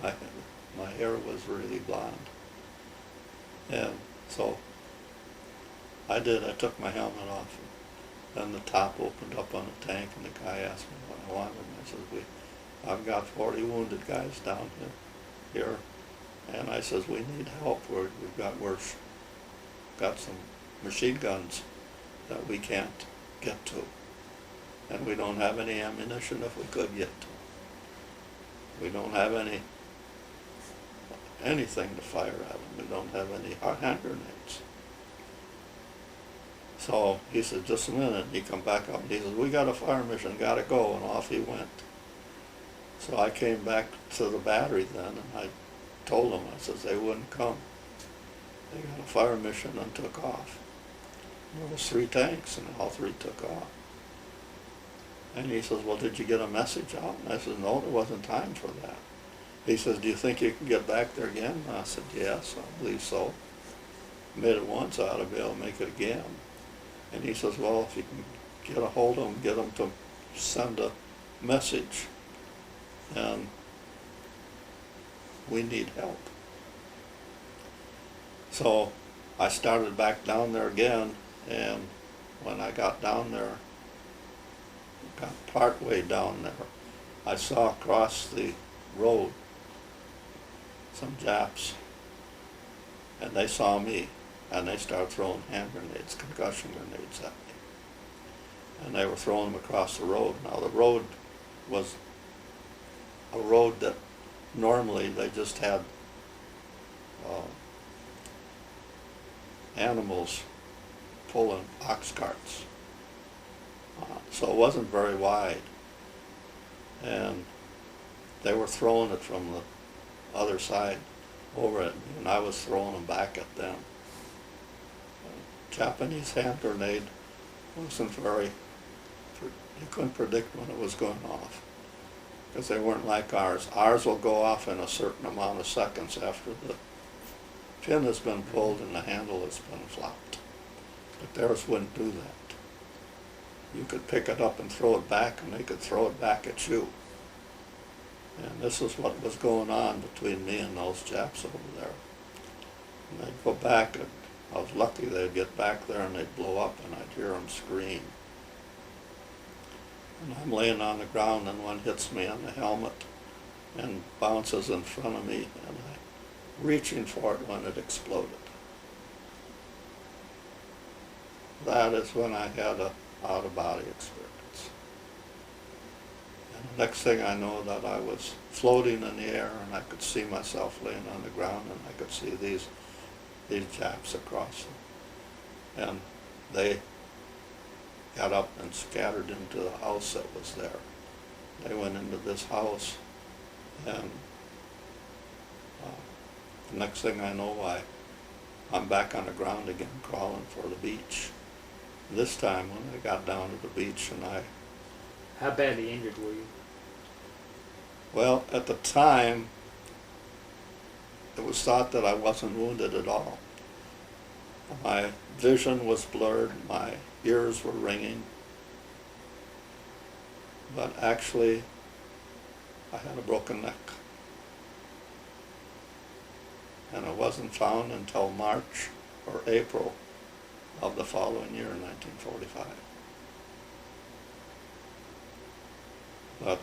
my hair was really blonde. And so I took my helmet off, and then the top opened up on the tank, and the guy asked me what I wanted, and I said, I've got 40 wounded guys down here, and I says, we need help. We've got some machine guns that we can't get to, and we don't have any ammunition if we could get to. We don't have anything to fire at them. We don't have any hand grenades. So he said, just a minute. He come back up and he said, we got a fire mission, gotta go, and off he went. So I came back to the battery then, and I told them, I says, they wouldn't come. They got a fire mission and took off. There was 3 tanks, and all 3 took off. And he says, well, did you get a message out? And I said, no, there wasn't time for that. He says, do you think you can get back there again? And I said, yes, I believe so. Made it once, I ought to be able to make it again. And he says, well, if you can get a hold of them, get them to send a message, and we need help. So I started back down there again, and when I got down there, got part way down there, I saw across the road some Japs, and they saw me, and they started throwing hand grenades, concussion grenades at me. And they were throwing them across the road. Now the road was a road that normally they just had animals pulling ox carts. So it wasn't very wide. And they were throwing it from the other side over at me, and I was throwing them back at them. Japanese hand grenade wasn't very, you couldn't predict when it was going off, because they weren't like ours. Ours will go off in a certain amount of seconds after the pin has been pulled and the handle has been flopped. But theirs wouldn't do that. You could pick it up and throw it back, and they could throw it back at you. And this is what was going on between me and those Japs over there. And they'd go back, and I was lucky they'd get back there and they'd blow up, and I'd hear them scream. And I'm laying on the ground, and one hits me on the helmet and bounces in front of me, and I'm reaching for it when it exploded. That is when I had a out-of-body experience. And the next thing I know, that I was floating in the air, and I could see myself laying on the ground, and I could see these Japs across them. And they got up and scattered into the house that was there. They went into this house, and the next thing I know, I'm back on the ground again, crawling for the beach. This time, when I got down to the beach, and How badly injured were you? well, at the time, it was thought that I wasn't wounded at all. My vision was blurred, my ears were ringing, but actually, I had a broken neck. And it wasn't found until March or April of the following year, 1945. But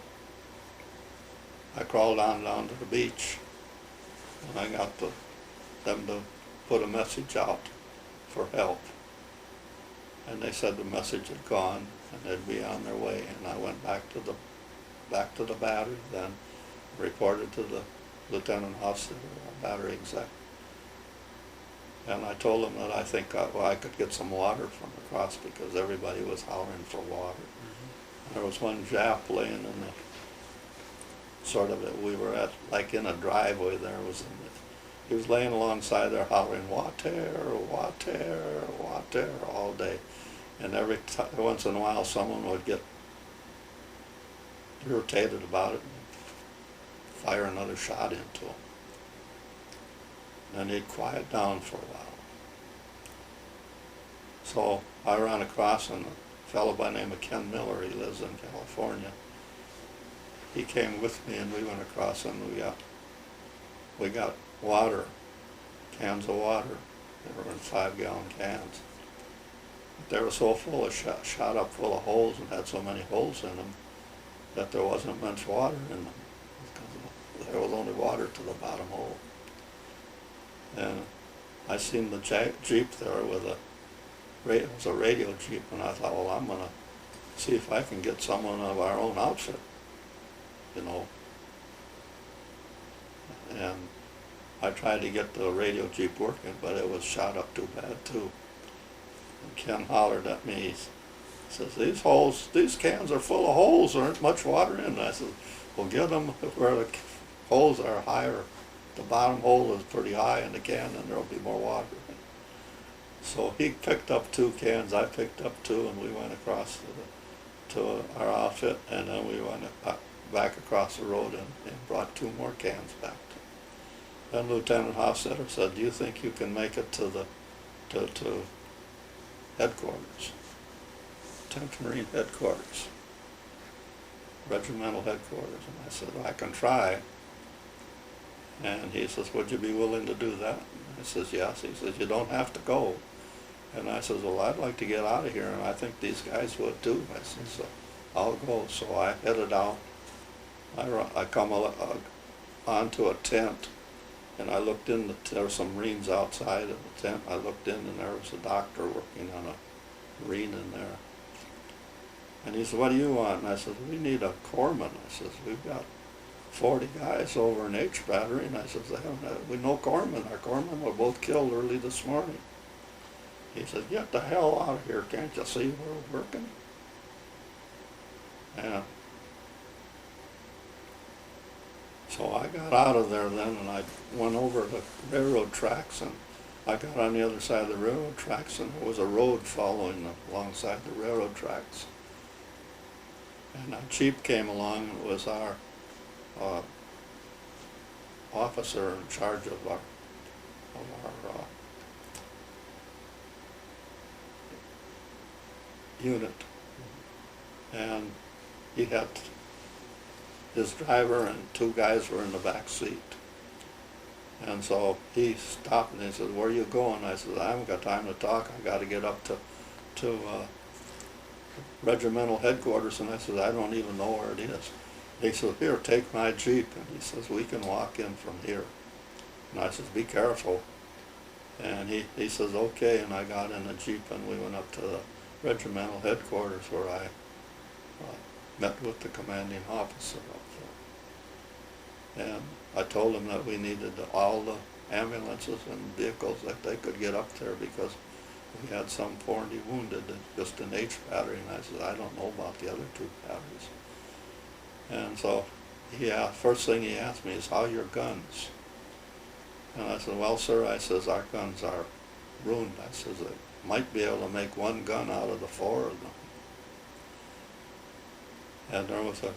I crawled on down to the beach, and I got them to put a message out for help. And they said the message had gone and they'd be on their way. And I went back to the battery, then reported to the lieutenant officer, battery exec. And I told them that I think I could get some water from across, because everybody was hollering for water. Mm-hmm. There was one Jap laying in the we were at, like in a driveway there, he was laying alongside there hollering water, water, water all day. And once in a while someone would get irritated about it and fire another shot into him. And he'd quiet down for a while. So I ran across, and a fellow by the name of Ken Miller, he lives in California. He came with me, and we went across, and we got water, cans of water. They were in 5-gallon cans. But they were so full of shot up full of holes, and had so many holes in them that there wasn't much water in them, because there was only water to the bottom hole. And I seen the Jeep there with it was a radio Jeep, and I thought, well, I'm gonna see if I can get someone of our own outfit, you know. And I tried to get the radio Jeep working, but it was shot up too bad too. And Ken hollered at me, he says, these cans are full of holes, there aren't much water in them. I said, well, get them where the holes are higher. The bottom hole is pretty high in the can, and there'll be more water. So he picked up 2 cans, I picked up 2, and we went across to our outfit, and then we went back across the road and brought 2 more cans back. Then Lieutenant Hofstetter said, do you think you can make it to headquarters, 10th Marine headquarters, regimental headquarters? And I said, well, I can try. And he says, would you be willing to do that? And I says, yes. He says, you don't have to go. And I says, well, I'd like to get out of here, and I think these guys would too. I said, so I'll go. So I headed out. I come onto a tent, and I looked in, there were some Marines outside of the tent. I looked in, and there was a doctor working on a Marine in there. And he said, what do you want? And I said, we need a corpsman. I says, we've got 40 guys over in H Battery, and I said, we no corpsmen. Our corpsmen were both killed early this morning. He says, get the hell out of here, can't you see we're working? And so I got out of there then, and I went over the railroad tracks, and I got on the other side of the railroad tracks, and there was a road following alongside the railroad tracks. And a Jeep came along, and it was our officer in charge of our unit. And he had his driver and two guys were in the back seat. And so he stopped and he said, where are you going? I said, I haven't got time to talk. I got to get up to regimental headquarters. And I said, I don't even know where it is. He said, here, take my Jeep. And he says, we can walk in from here. And I said, be careful. And he says, okay. And I got in the Jeep and we went up to the regimental headquarters where I met with the commanding officer up there. And I told him that we needed all the ambulances and vehicles that they could get up there because we had some 40 wounded just in H battery. And I said, I don't know about the other two batteries. And so first thing he asked me is, how are your guns? And I said, well, sir, I says, our guns are ruined. I says, I might be able to make one gun out of the four of them. And there was a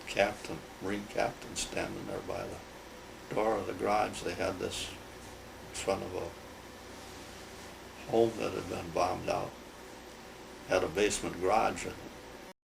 captain, Marine captain, standing there by the door of the garage. They had this in front of a home that had been bombed out. Had a basement garage in it.